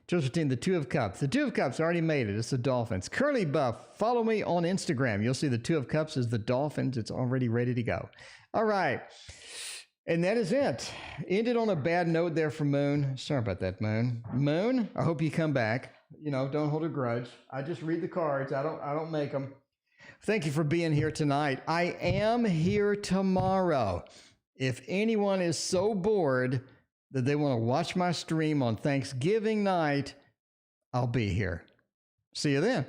Between the Two of Cups. The Two of Cups already made it. It's the Dolphins. Curly Buff, follow me on Instagram. You'll see the Two of Cups is the Dolphins. It's already ready to go. All right. And that is it. Ended on a bad note there for Moon. Sorry about that, Moon. Moon, I hope you come back. Don't hold a grudge. I just read the cards. I don't make them. Thank you for being here tonight. I am here tomorrow. If anyone is so bored that they want to watch my stream on Thanksgiving night, I'll be here. See you then.